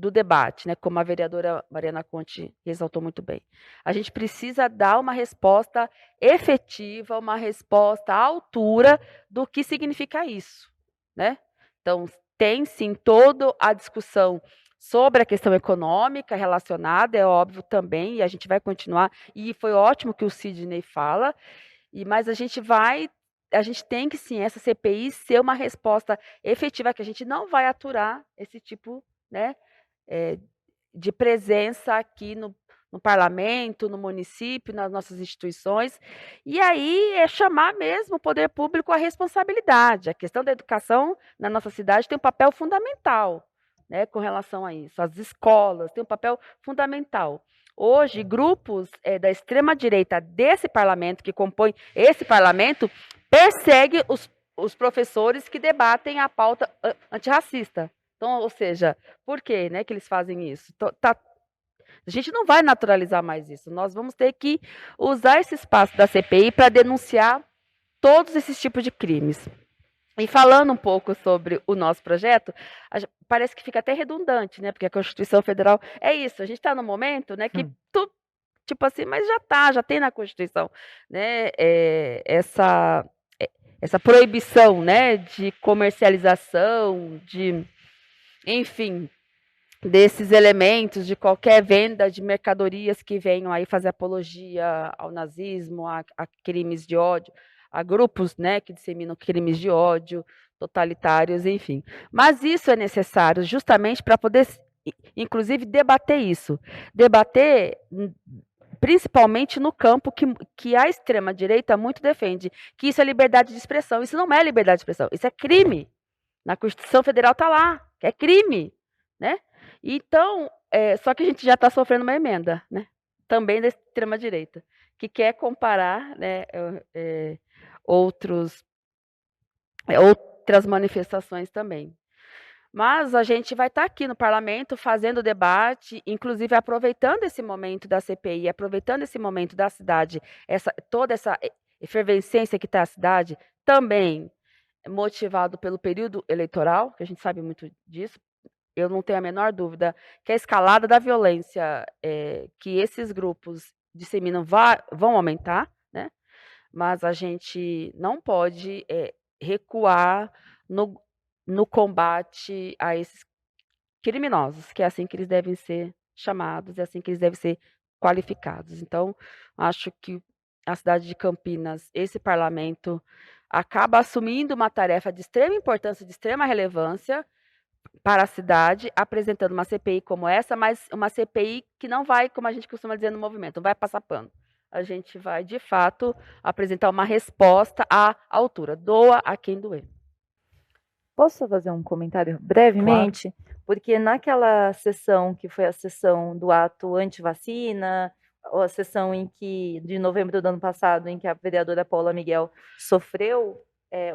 debate, né, como a vereadora Mariana Conte ressaltou muito bem. A gente precisa dar uma resposta efetiva, uma resposta à altura do que significa isso, né? Então, tem sim toda a discussão sobre a questão econômica relacionada, é óbvio também, e a gente vai continuar, e foi ótimo que o Sidney fala, mas a gente tem que sim, essa CPI ser uma resposta efetiva, que a gente não vai aturar esse tipo, né, de presença aqui no parlamento, no município, nas nossas instituições. E aí é chamar mesmo o poder público à responsabilidade. A questão da educação na nossa cidade tem um papel fundamental, né, com relação a isso. As escolas têm um papel fundamental. Hoje, grupos da extrema-direita desse parlamento, que compõem esse parlamento, perseguem os professores que debatem a pauta antirracista. Então, ou seja, por quê, né, que eles fazem isso? A gente não vai naturalizar mais isso. Nós vamos ter que usar esse espaço da CPI para denunciar todos esses tipos de crimes. E falando um pouco sobre o nosso projeto, parece que fica até redundante, né? Porque a Constituição Federal é isso. A gente está no momento, né, que tipo assim, mas já tem na Constituição, né? Essa proibição, né, de comercialização, enfim, desses elementos, de qualquer venda de mercadorias que venham aí fazer apologia ao nazismo, a crimes de ódio, a grupos, né, que disseminam crimes de ódio, totalitários, enfim. Mas isso é necessário justamente para poder, inclusive, debater isso. Debater principalmente no campo que a extrema-direita muito defende, que isso é liberdade de expressão. Isso não é liberdade de expressão, isso é crime. Na Constituição Federal está lá, que é crime, né? Então, só que a gente já está sofrendo uma emenda, né? Também da extrema-direita, que quer comparar, né, outras manifestações também. Mas a gente vai estar aqui no parlamento fazendo debate, inclusive aproveitando esse momento da CPI, aproveitando esse momento da cidade, toda essa efervescência que está a cidade, também motivado pelo período eleitoral, que a gente sabe muito disso. Eu não tenho a menor dúvida que a escalada da violência que esses grupos disseminam vão aumentar, né? Mas a gente não pode recuar no combate a esses criminosos, que é assim que eles devem ser chamados, é assim que eles devem ser qualificados. Então, acho que a cidade de Campinas, esse parlamento, acaba assumindo uma tarefa de extrema importância, de extrema relevância para a cidade, apresentando uma CPI como essa, mas uma CPI que não vai, como a gente costuma dizer no movimento, não vai passar pano. A gente vai, de fato, apresentar uma resposta à altura. Doa a quem doer. Posso fazer um comentário brevemente? Claro. Porque naquela sessão, que foi a sessão do ato anti-vacina, ou a sessão de novembro do ano passado, em que a vereadora Paula Miguel sofreu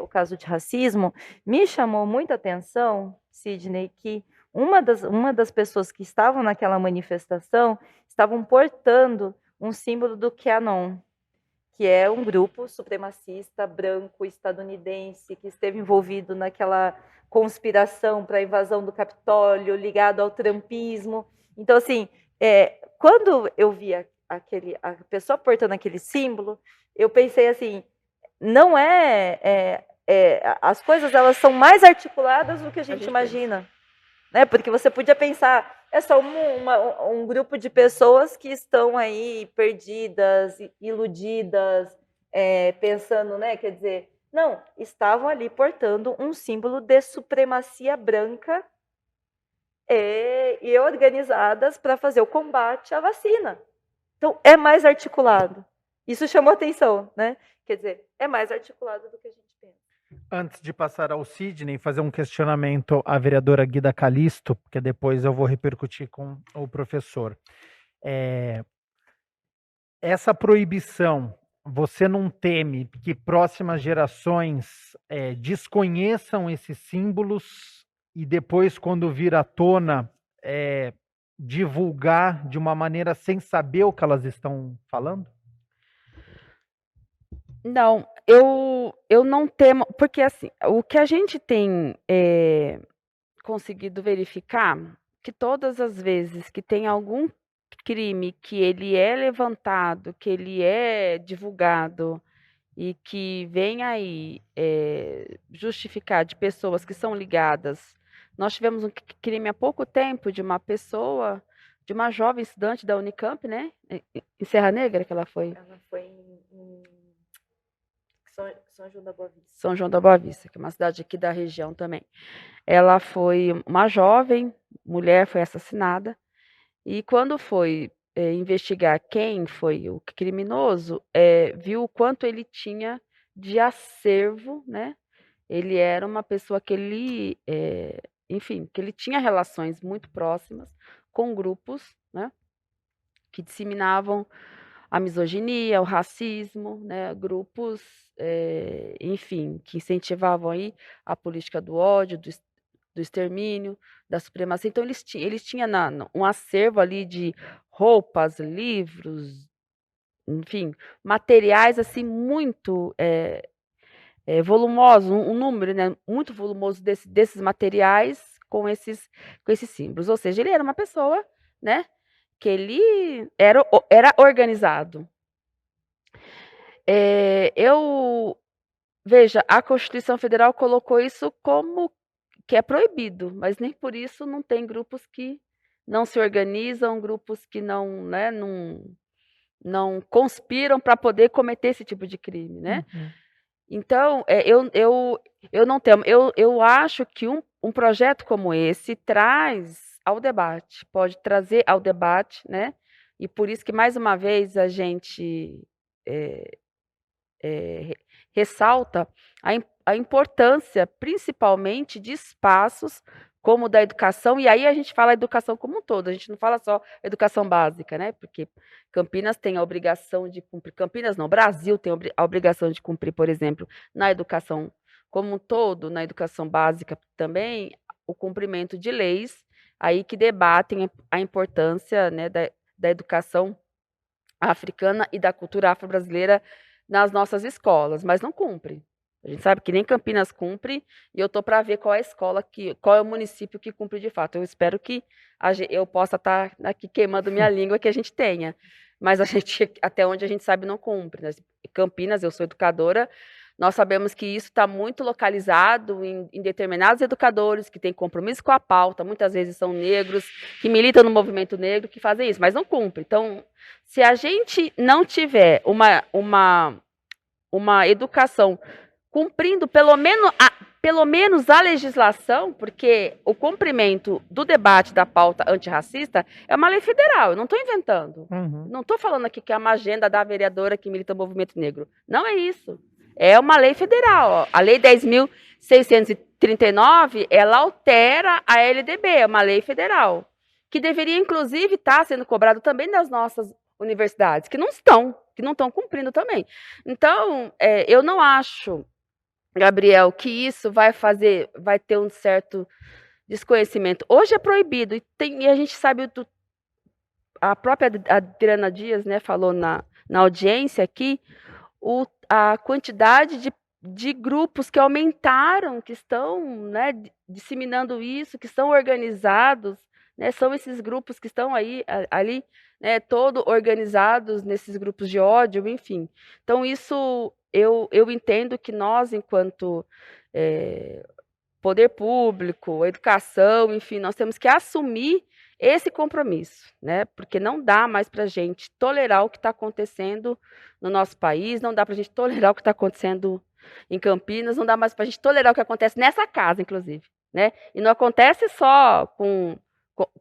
o caso de racismo, me chamou muita atenção, Sidney, que uma das pessoas que estavam naquela manifestação estavam portando um símbolo do QAnon, que é um grupo supremacista branco estadunidense que esteve envolvido naquela conspiração para a invasão do Capitólio, ligado ao trumpismo. Então, assim, quando eu vi a pessoa portando aquele símbolo, eu pensei assim, não as coisas elas são mais articuladas do que a gente imagina. Né? Porque você podia pensar, é só um grupo de pessoas que estão aí perdidas, iludidas, pensando, né? Quer dizer, não, estavam ali portando um símbolo de supremacia branca e organizadas para fazer o combate à vacina. Então, é mais articulado. Isso chamou atenção, né? Quer dizer, é mais articulado do que a gente pensa. Antes de passar ao Sidney, fazer um questionamento à vereadora Guida Calisto, porque depois eu vou repercutir com o professor. Essa proibição, você não teme que próximas gerações desconheçam esses símbolos e depois, quando vir à tona, divulgar de uma maneira sem saber o que elas estão falando? Não, eu não temo, porque assim, o que a gente tem conseguido verificar, que todas as vezes que tem algum crime que ele é levantado, que ele é divulgado e que vem aí justificar de pessoas que são ligadas. Nós tivemos um crime há pouco tempo de uma pessoa, de uma jovem estudante da Unicamp, né? Em Serra Negra que ela foi. Ela foi em São João da Boa Vista. São João da Boa Vista, que é uma cidade aqui da região também. Ela foi uma jovem mulher, foi assassinada, e quando foi investigar quem foi o criminoso, viu o quanto ele tinha de acervo, né? Ele era uma pessoa que ele, enfim, que ele tinha relações muito próximas com grupos, né? Que disseminavam a misoginia, o racismo, né? Grupos, enfim, que incentivavam aí a política do ódio, do extermínio, da supremacia. Então, eles tinham um acervo ali de roupas, livros, enfim, materiais assim muito volumosos, um número, né, muito volumoso desses materiais com esses símbolos. Ou seja, ele era uma pessoa, né, que ele era organizado. Veja, a Constituição Federal colocou isso como que é proibido, mas nem por isso não tem grupos que não se organizam, grupos que não, né, não conspiram para poder cometer esse tipo de crime, né? Uhum. Então, eu não temo. Eu acho que um projeto como esse traz ao debate, pode trazer ao debate, né? E por isso que, mais uma vez, a gente ressalta a importância, principalmente, de espaços como o da educação, e aí a gente fala educação como um todo, a gente não fala só educação básica, né? Porque Campinas tem a obrigação de cumprir, Campinas não, Brasil tem a obrigação de cumprir, por exemplo, na educação como um todo, na educação básica também, o cumprimento de leis aí que debatem a importância, né, da educação africana e da cultura afro-brasileira nas nossas escolas, mas não cumpre. A gente sabe que nem Campinas cumpre, e eu estou para ver qual é a escola, qual é o município que cumpre de fato. Eu espero que eu possa estar aqui queimando minha língua, que a gente tenha, mas a gente, até onde a gente sabe, não cumpre. Campinas, eu sou educadora, nós sabemos que isso está muito localizado em determinados educadores que têm compromisso com a pauta, muitas vezes são negros, que militam no movimento negro, que fazem isso, mas não cumpre. Então, se a gente não tiver uma educação cumprindo pelo menos a legislação, porque o cumprimento do debate da pauta antirracista é uma lei federal, eu não estou inventando. Uhum. Não estou falando aqui que é uma agenda da vereadora que milita o movimento negro. Não é isso. É uma lei federal. Ó. A Lei 10.639, ela altera a LDB, é uma lei federal, que deveria, inclusive, estar sendo cobrado também das nossas universidades, que não estão cumprindo também. Então, eu não acho, Gabriel, que isso vai ter um certo desconhecimento. Hoje é proibido, e a gente sabe, a própria Adriana Dias, né, falou na audiência aqui, a quantidade de grupos que aumentaram, que estão, né, disseminando isso, que estão organizados, né, são esses grupos que estão ali, né, todo organizados nesses grupos de ódio, enfim. Então, isso eu entendo que nós, enquanto poder público, educação, enfim, nós temos que assumir esse compromisso, né? Porque não dá mais para a gente tolerar o que está acontecendo no nosso país, não dá para a gente tolerar o que está acontecendo em Campinas, não dá mais para a gente tolerar o que acontece nessa casa, inclusive, né? E não acontece só com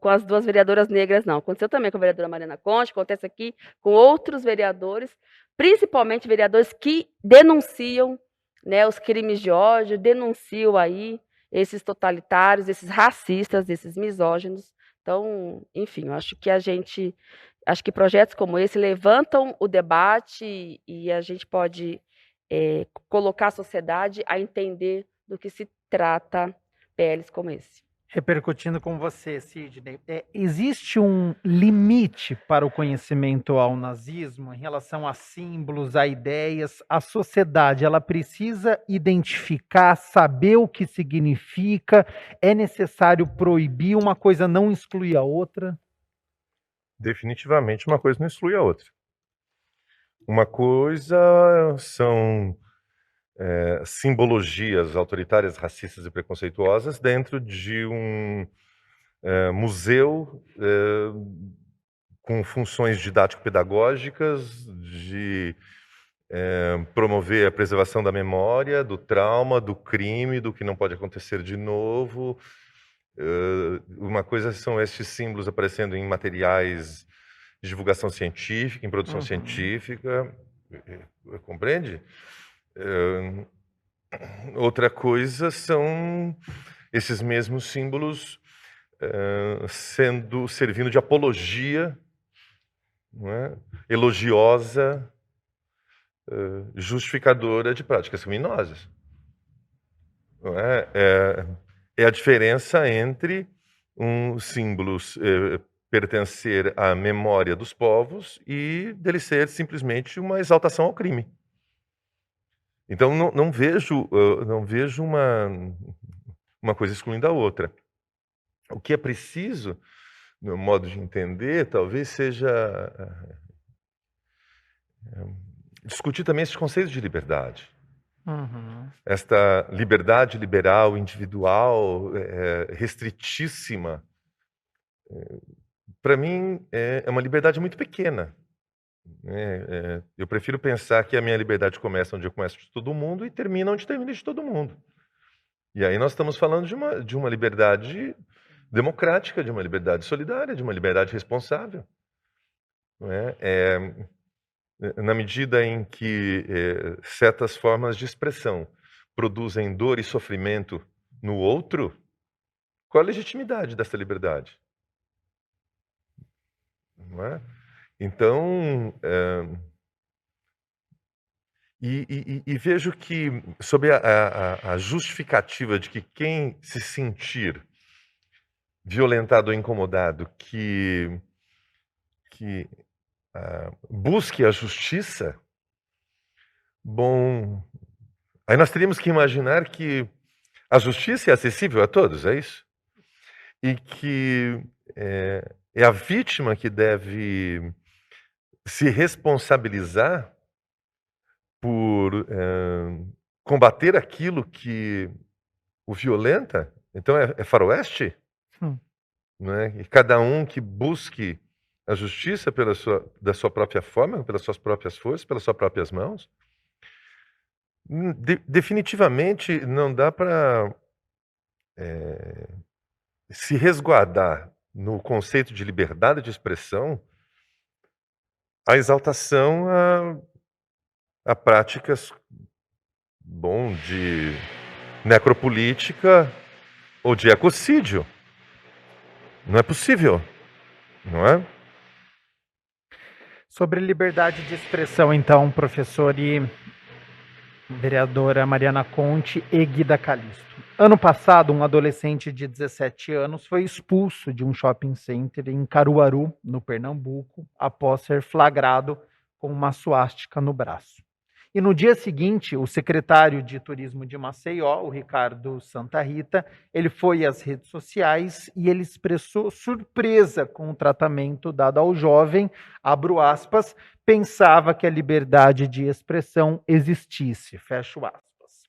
as duas vereadoras negras, não. Aconteceu também com a vereadora Mariana Conte, acontece aqui com outros vereadores, principalmente vereadores que denunciam né, os crimes de ódio, denunciam aí esses totalitários, esses racistas, esses misóginos. Então, enfim, eu acho que projetos como esse levantam o debate e a gente pode colocar a sociedade a entender do que se trata PLs como esse. Repercutindo com você, Sidney, existe um limite para o conhecimento ao nazismo em relação a símbolos, a ideias? A sociedade, ela precisa identificar, saber o que significa? É necessário proibir? Uma coisa não exclui a outra? Definitivamente uma coisa não exclui a outra. Uma coisa são simbologias autoritárias, racistas e preconceituosas dentro de um museu com funções didático-pedagógicas, de promover a preservação da memória, do trauma, do crime, do que não pode acontecer de novo. Uma coisa são esses símbolos aparecendo em materiais de divulgação científica, em produção científica, compreende? Outra coisa são esses mesmos símbolos servindo de apologia, não é? Elogiosa, justificadora de práticas criminosas. Não é? É a diferença entre símbolos pertencer à memória dos povos e dele ser simplesmente uma exaltação ao crime. Então, não vejo uma coisa excluindo a outra. O que é preciso, no modo de entender, talvez seja discutir também esses conceitos de liberdade. Esta liberdade liberal, individual, restritíssima, para mim, é uma liberdade muito pequena. Eu prefiro pensar que a minha liberdade começa onde eu começo de todo mundo e termina onde termina de todo mundo. E aí nós estamos falando de uma liberdade democrática, de uma liberdade solidária, de uma liberdade responsável. Não é? Na medida em que certas formas de expressão produzem dor e sofrimento no outro, qual a legitimidade dessa liberdade? Não é? Então, e vejo que, sob a justificativa de que quem se sentir violentado ou incomodado, que busque a justiça, bom, aí nós teríamos que imaginar que a justiça é acessível a todos, é isso? E que é a vítima que deve se responsabilizar por combater aquilo que o violenta. Então é faroeste? Não é? E cada um que busque a justiça da sua própria forma, pelas suas próprias forças, pelas suas próprias mãos. Definitivamente não dá para se resguardar no conceito de liberdade de expressão a exaltação a práticas de necropolítica ou de ecocídio. Não é possível, não é? Sobre liberdade de expressão, então, professor e vereadora Mariana Conte e Guida Calisto. Ano passado, um adolescente de 17 anos foi expulso de um shopping center em Caruaru, no Pernambuco, após ser flagrado com uma suástica no braço. E no dia seguinte, o secretário de Turismo de Maceió, o Ricardo Santa Rita, ele foi às redes sociais e ele expressou surpresa com o tratamento dado ao jovem, abro aspas, pensava que a liberdade de expressão existisse, fecho aspas.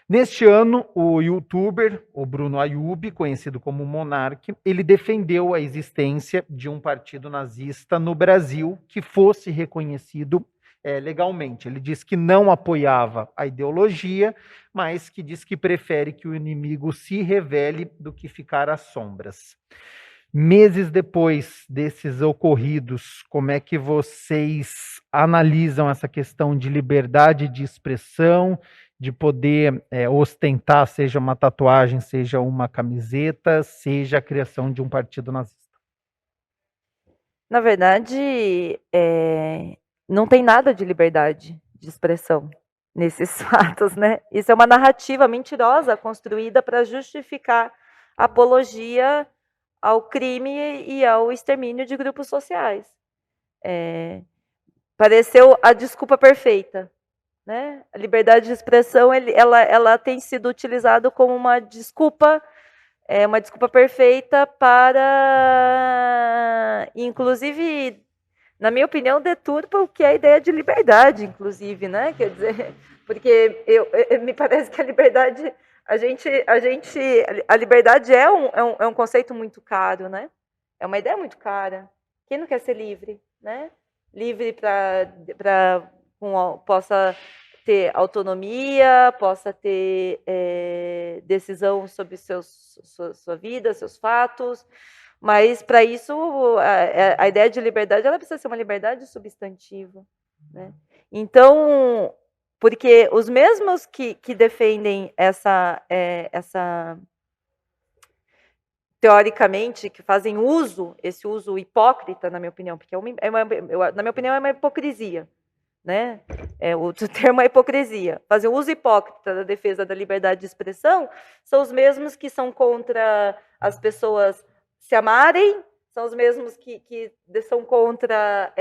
Neste ano, o youtuber, o Bruno Ayub, conhecido como Monark, ele defendeu a existência de um partido nazista no Brasil que fosse reconhecido legalmente. Ele diz que não apoiava a ideologia, mas que diz que prefere que o inimigo se revele do que ficar às sombras. Meses depois desses ocorridos, como é que vocês analisam essa questão de liberdade de expressão de poder ostentar, seja uma tatuagem, seja uma camiseta, seja a criação de um partido nazista? Na verdade, não tem nada de liberdade de expressão nesses fatos, né? Isso é uma narrativa mentirosa construída para justificar a apologia ao crime e ao extermínio de grupos sociais. Pareceu a desculpa perfeita, né? A liberdade de expressão, ela tem sido utilizada como uma desculpa perfeita para, inclusive, na minha opinião, deturpa o que é a ideia de liberdade, inclusive, né? Quer dizer, porque me parece que a liberdade, a liberdade é um conceito muito caro, né? É uma ideia muito cara. Quem não quer ser livre, né? Livre para possa ter autonomia, possa ter decisão sobre sua vida, seus fatos, mas para isso a ideia de liberdade ela precisa ser uma liberdade substantiva, né? Então, porque os mesmos que defendem essa teoricamente, que fazem esse uso hipócrita, na minha opinião, porque na minha opinião é uma hipocrisia, né? O termo é hipocrisia. Fazer o uso hipócrita da defesa da liberdade de expressão são os mesmos que são contra as pessoas se amarem, são os mesmos que são contra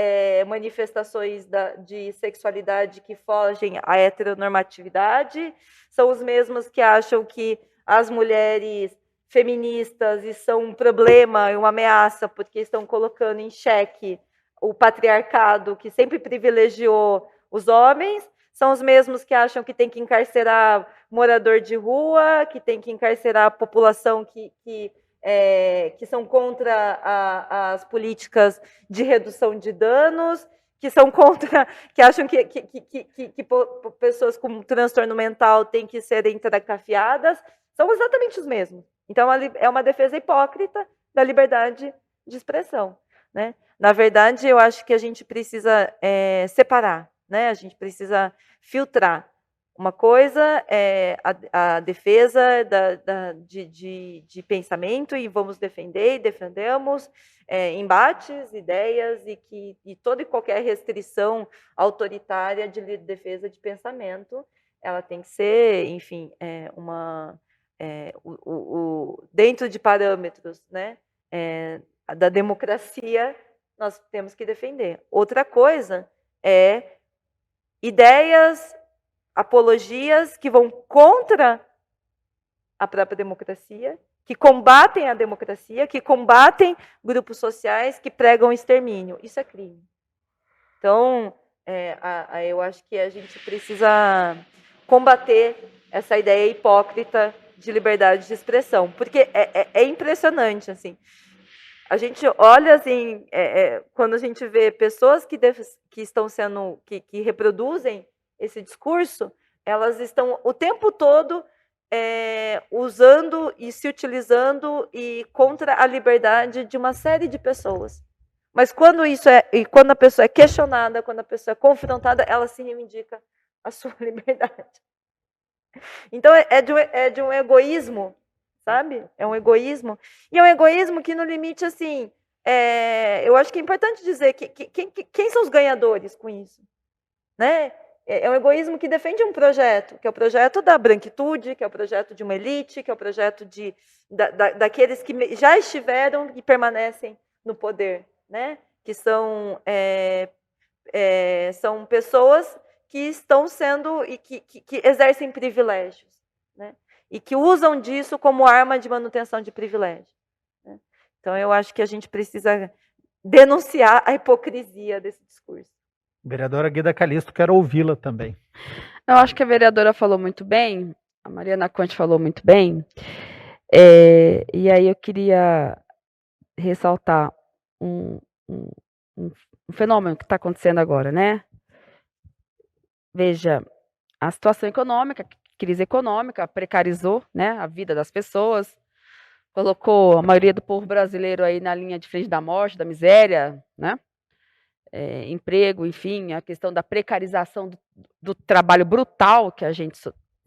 manifestações de sexualidade que fogem à heteronormatividade, são os mesmos que acham que as mulheres feministas são um problema e uma ameaça porque estão colocando em xeque o patriarcado que sempre privilegiou os homens, são os mesmos que acham que tem que encarcerar morador de rua, que tem que encarcerar a população que são contra as políticas de redução de danos, que são contra, que acham que pessoas com transtorno mental têm que serem trancafiadas, são exatamente os mesmos. Então, é uma defesa hipócrita da liberdade de expressão, né? Na verdade, eu acho que a gente precisa separar, né? A gente precisa filtrar. Uma coisa é a defesa de pensamento, e vamos defender, e defendemos embates, ideias, e toda e qualquer restrição autoritária de defesa de pensamento, ela tem que ser, enfim, dentro de parâmetros, né, da democracia, nós temos que defender. Outra coisa é ideias, apologias que vão contra a própria democracia, que combatem a democracia, que combatem grupos sociais, que pregam extermínio. Isso é crime. Então, eu acho que a gente precisa combater essa ideia hipócrita de liberdade de expressão, porque é impressionante, assim. A gente olha, assim, quando a gente vê pessoas que estão sendo, que reproduzem esse discurso, elas estão o tempo todo usando e se utilizando e contra a liberdade de uma série de pessoas. Mas quando quando a pessoa é questionada, quando a pessoa é confrontada, ela se reivindica a sua liberdade. Então é de um egoísmo, sabe? É um egoísmo. E é um egoísmo que, no limite, assim, eu acho que é importante dizer quem são os ganhadores com isso, né? É um egoísmo que defende um projeto, que é o projeto da branquitude, que é o projeto de uma elite, que é o projeto daqueles que já estiveram e permanecem no poder, né? Que são pessoas que estão sendo e que exercem privilégios, né? E que usam disso como arma de manutenção de privilégio, né? Então, eu acho que a gente precisa denunciar a hipocrisia desse discurso. Vereadora Guida Calisto, quero ouvi-la também. Eu acho que a vereadora falou muito bem, a Mariana Conte falou muito bem, e aí eu queria ressaltar um fenômeno que está acontecendo agora, né? Veja, a situação econômica, crise econômica, precarizou, né, a vida das pessoas, colocou a maioria do povo brasileiro aí na linha de frente da morte, da miséria, né? Emprego, enfim, a questão da precarização do trabalho brutal que a gente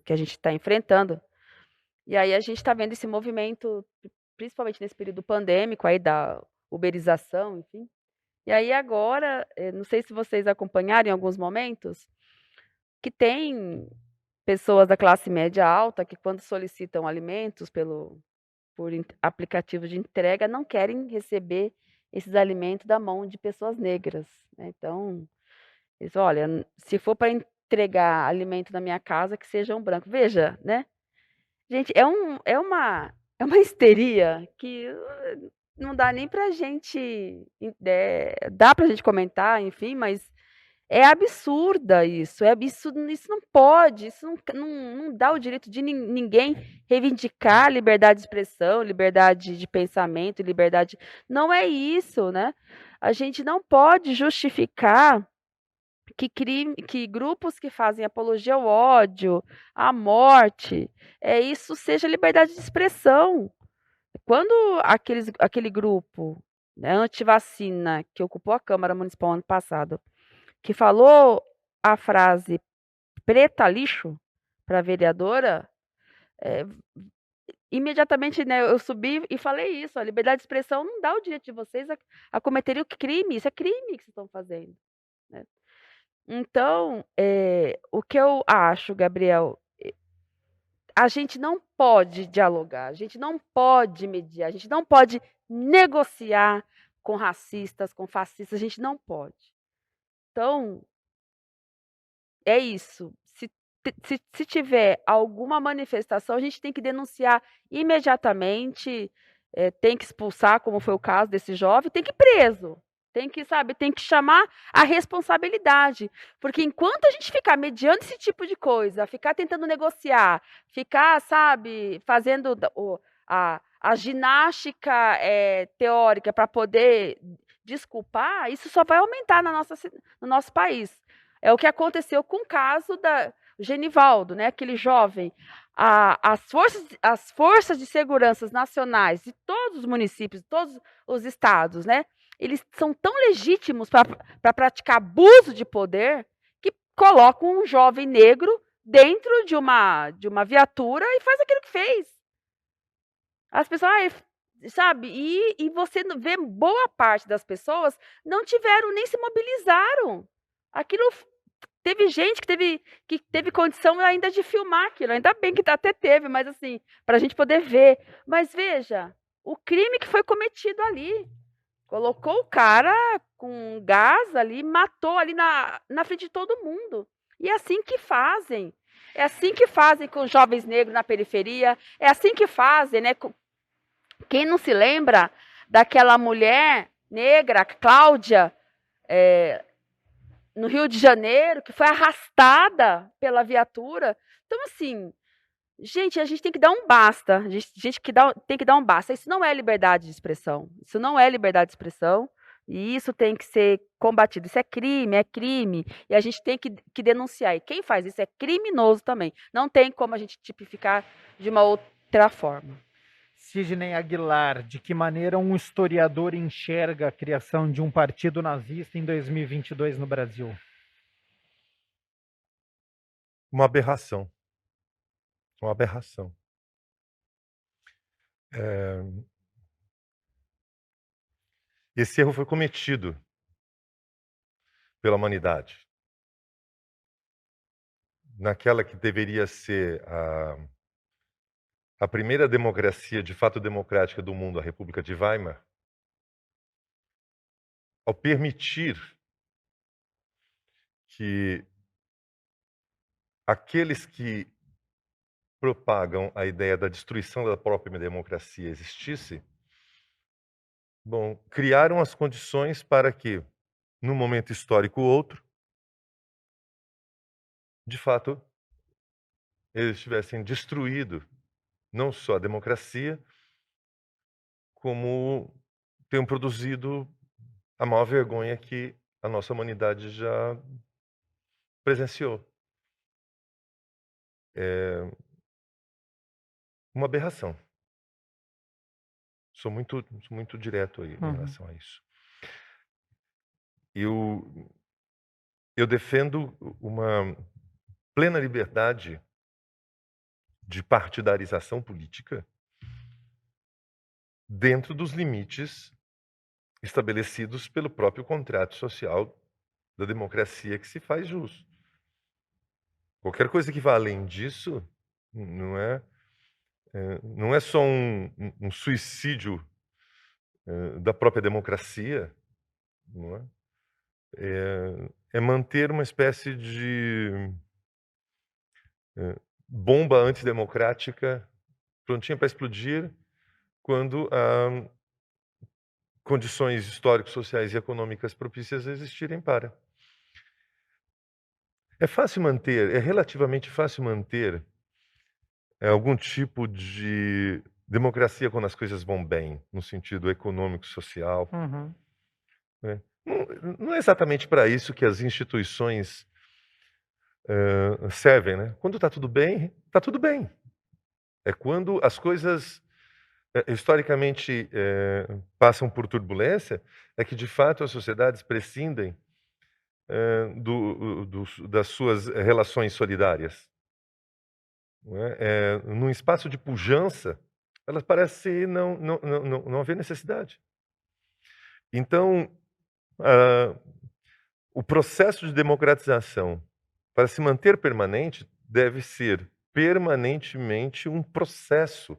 que a gente está enfrentando. E aí a gente está vendo esse movimento, principalmente nesse período pandêmico aí da uberização, enfim. E aí agora, não sei se vocês acompanharam em alguns momentos, que tem pessoas da classe média alta que quando solicitam alimentos por aplicativos de entrega, não querem receber esses alimentos da mão de pessoas negras, né. Então, eles: "Olha, se for para entregar alimento na minha casa, que seja um branco". Veja, né. Gente, é uma histeria que não dá nem pra gente dá pra gente comentar, enfim, mas é absurda isso, isso não pode, isso não dá o direito de ninguém reivindicar liberdade de expressão, liberdade de pensamento, liberdade não é isso, né. A gente não pode justificar que grupos que fazem apologia ao ódio, à morte, isso seja liberdade de expressão. Quando aquele grupo, né, antivacina, que ocupou a Câmara Municipal ano passado, que falou a frase "preta lixo" para a vereadora, eh, imediatamente, né, eu subi e falei isso: "A liberdade de expressão não dá o direito de vocês a cometerem o crime, isso é crime que vocês estão fazendo", né. Então, o que eu acho, Gabriel, a gente não pode dialogar, a gente não pode mediar, a gente não pode negociar com racistas, com fascistas, a gente não pode. Então, é isso. Se tiver alguma manifestação, a gente tem que denunciar imediatamente, tem que expulsar, como foi o caso desse jovem, tem que ir preso. Tem que, sabe, tem que chamar a responsabilidade. Porque enquanto a gente ficar mediando esse tipo de coisa, ficar tentando negociar, ficar, sabe, fazendo a ginástica teórica para poder desculpar, isso só vai aumentar no nosso país. É o que aconteceu com o caso da Genivaldo, né, aquele jovem. As forças de seguranças nacionais de todos os municípios, de todos os estados, né, eles são tão legítimos para praticar abuso de poder que colocam um jovem negro dentro de uma viatura e faz aquilo que fez. As pessoas, sabe, e você vê boa parte das pessoas não tiveram nem se mobilizaram. Aquilo teve gente que teve condição ainda de filmar aquilo, ainda bem que até teve, mas assim, para a gente poder ver. Mas veja, o crime que foi cometido ali. Colocou o cara com gás ali, matou ali na frente de todo mundo. E é assim que fazem. É assim que fazem com os jovens negros na periferia. É assim que fazem, né? Quem não se lembra daquela mulher negra, Cláudia, no Rio de Janeiro, que foi arrastada pela viatura? Então, assim, gente, a gente tem que dar um basta. Tem que dar um basta. Isso não é liberdade de expressão. Isso não é liberdade de expressão. E isso tem que ser combatido. Isso é crime, é crime. E a gente tem que denunciar. E quem faz isso é criminoso também. Não tem como a gente tipificar de uma outra forma. Sidney Aguilar, de que maneira um historiador enxerga a criação de um partido nazista em 2022 no Brasil? Uma aberração. Uma aberração. Esse erro foi cometido pela humanidade. Naquela que deveria ser a primeira democracia de fato democrática do mundo, a República de Weimar, ao permitir que aqueles que propagam a ideia da destruição da própria democracia existisse, criaram as condições para que, num momento histórico ou outro, de fato, eles tivessem destruído não só a democracia, como tenham produzido a maior vergonha que a nossa humanidade já presenciou. É uma aberração. Sou muito direto aí em relação a isso. Eu defendo uma plena liberdade de partidarização política dentro dos limites estabelecidos pelo próprio contrato social da democracia que se faz jus. Qualquer coisa que vá além disso não é só um suicídio da própria democracia, não é? É manter uma espécie de bomba antidemocrática prontinha para explodir quando há condições históricas, sociais e econômicas propícias a existirem para. É relativamente fácil manter algum tipo de democracia quando as coisas vão bem, no sentido econômico, social. Uhum. Né? Não é exatamente para isso que as instituições servem, né? Quando está tudo bem, está tudo bem. É quando as coisas historicamente passam por turbulência, é que de fato as sociedades prescindem das suas relações solidárias. Não é? Num espaço de pujança, elas parecem não haver necessidade. Então, o processo de democratização, para se manter permanente, deve ser permanentemente um processo.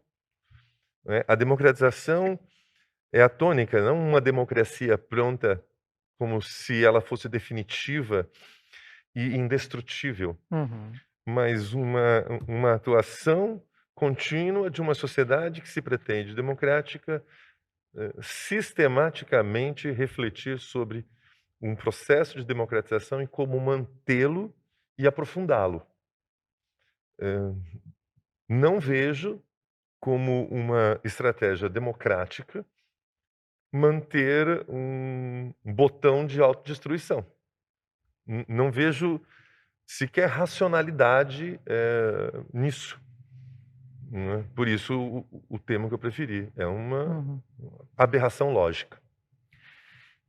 Né? A democratização é a tônica, não uma democracia pronta como se ela fosse definitiva e indestrutível, mas uma atuação contínua de uma sociedade que se pretende democrática, sistematicamente refletir sobre um processo de democratização e como mantê-lo e aprofundá-lo. Não vejo como uma estratégia democrática manter um botão de autodestruição. Não vejo sequer racionalidade nisso. Né? Por isso, o termo que eu preferi é uma aberração lógica.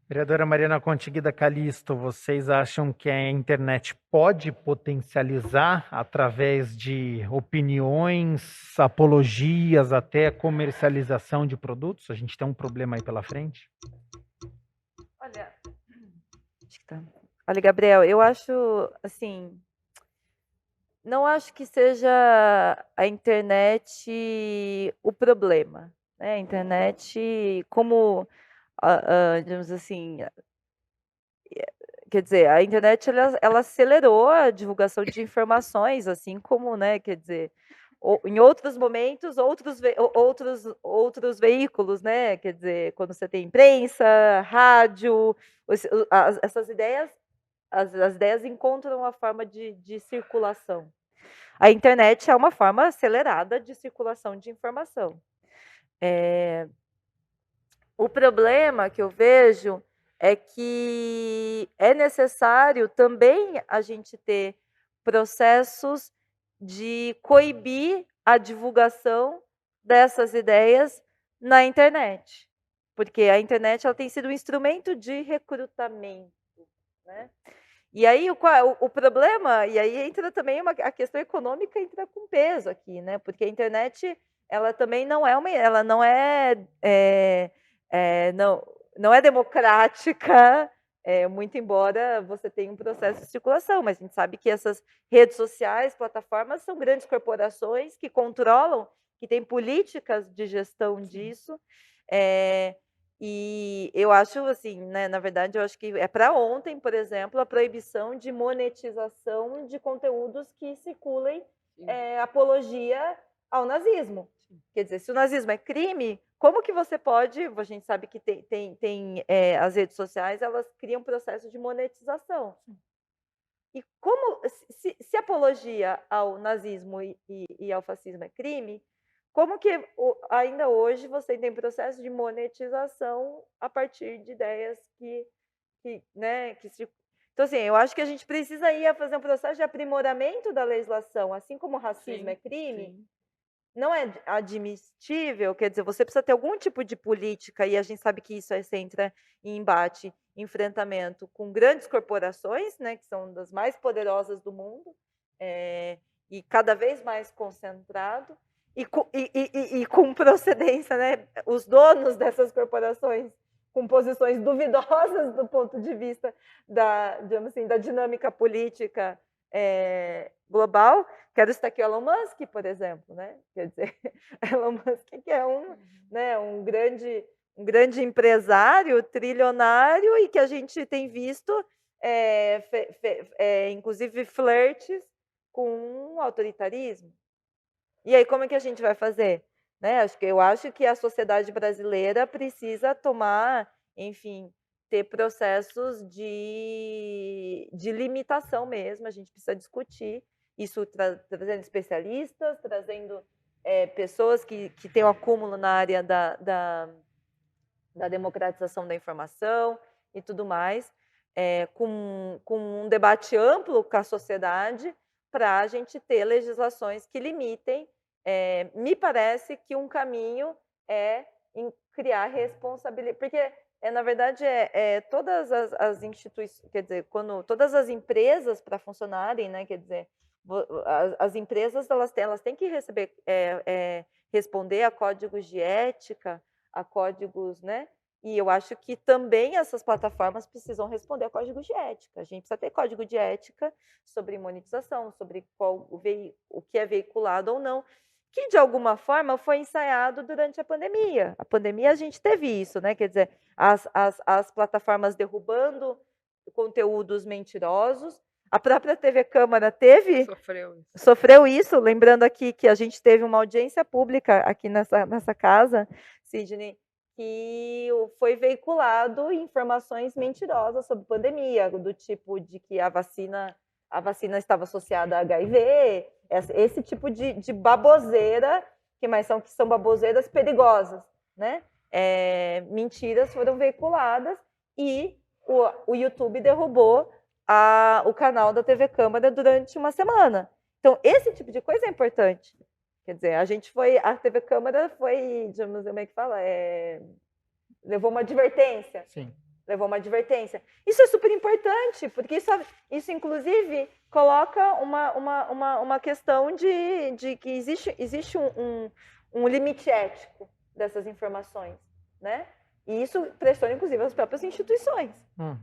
Vereadora Mariana Conte e Guida Calixto, vocês acham que a internet pode potencializar, através de opiniões, apologias, até comercialização de produtos? A gente tem um problema aí pela frente? Olha, acho que tá. Olha, Gabriel, eu acho, assim, não acho que seja a internet o problema, né? A internet, como, digamos assim, quer dizer, a internet ela acelerou a divulgação de informações, assim como, né, quer dizer, em outros momentos, outros veículos, né, quer dizer, quando você tem imprensa, rádio, essas ideias, as ideias encontram uma forma de circulação. A internet é uma forma acelerada de circulação de informação. O problema que eu vejo é que é necessário também a gente ter processos de coibir a divulgação dessas ideias na internet, porque a internet ela tem sido um instrumento de recrutamento, né? E aí o problema, e aí entra também a questão econômica entra com peso aqui, né? Porque a internet ela também não é não é democrática, muito embora você tenha um processo de circulação, mas a gente sabe que essas redes sociais, plataformas, são grandes corporações que controlam, que têm políticas de gestão disso. E eu acho assim, né, na verdade, eu acho que é para ontem, por exemplo, a proibição de monetização de conteúdos que circulem apologia ao nazismo. Quer dizer, se o nazismo é crime, como que você pode... A gente sabe que tem as redes sociais, elas criam processos de monetização. E como, se apologia ao nazismo e ao fascismo é crime, como que ainda hoje você tem processo de monetização a partir de ideias né, então, assim, eu acho que a gente precisa ir fazer um processo de aprimoramento da legislação, assim como o racismo é crime, não é admissível, quer dizer, você precisa ter algum tipo de política, e a gente sabe que isso você entra em embate, enfrentamento com grandes corporações, né, que são das mais poderosas do mundo, e cada vez mais concentrado, e com procedência, né? Os donos dessas corporações com posições duvidosas do ponto de vista digamos assim, da dinâmica política global. Quero citar aqui o Elon Musk, por exemplo, né? Quer dizer, Elon Musk que é um grande empresário, trilionário, e que a gente tem visto, inclusive, flertes com o autoritarismo. E aí, como é que a gente vai fazer? Né? Eu acho que a sociedade brasileira precisa tomar, enfim, ter processos de limitação mesmo. A gente precisa discutir isso, trazendo especialistas, trazendo pessoas que têm o acúmulo na área da democratização da informação e tudo mais, com um debate amplo com a sociedade, para a gente ter legislações que limitem. Me parece que um caminho é em criar responsabilidade, porque na verdade todas as instituições, quer dizer, quando todas as empresas, para funcionarem, né, quer dizer, as empresas elas têm que responder a códigos de ética, a códigos, né? E eu acho que também essas plataformas precisam responder a códigos de ética. A gente precisa ter código de ética sobre monetização, sobre o que é veiculado ou não, que de alguma forma foi ensaiado durante a pandemia. A pandemia a gente teve isso, né? Quer dizer, as plataformas derrubando conteúdos mentirosos. A própria TV Câmara sofreu isso. Lembrando aqui que a gente teve uma audiência pública aqui nessa casa, Sidney, que foi veiculado informações mentirosas sobre pandemia, do tipo de que a vacina estava associada a HIV, esse tipo de baboseira, que são baboseiras perigosas, né? Mentiras foram veiculadas e o YouTube derrubou o canal da TV Câmara durante uma semana. Então, esse tipo de coisa é importante. Quer dizer, a TV Câmara foi, digamos, como é que fala? Levou uma advertência. Sim. Levou uma advertência. Isso é super importante, porque isso inclusive, coloca uma questão de que existe um limite ético dessas informações, né? E isso pressiona, inclusive, as próprias instituições. Uhum.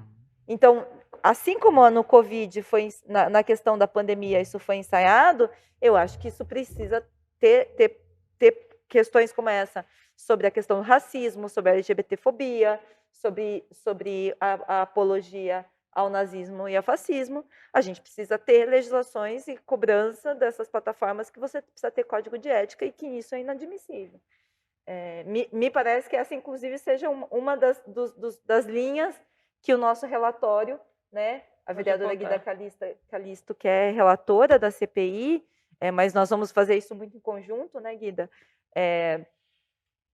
Então, assim como no Covid, na questão da pandemia, isso foi ensaiado, eu acho que isso precisa ter questões como essa, sobre a questão do racismo, sobre a LGBTfobia, sobre a apologia ao nazismo e ao fascismo. A gente precisa ter legislações e cobrança dessas plataformas, que você precisa ter código de ética, e que isso é inadmissível. Me parece que essa, inclusive, seja uma das linhas que o nosso relatório, né, a vereadora Guida Calisto, que é relatora da CPI, mas nós vamos fazer isso muito em conjunto, né, Guida?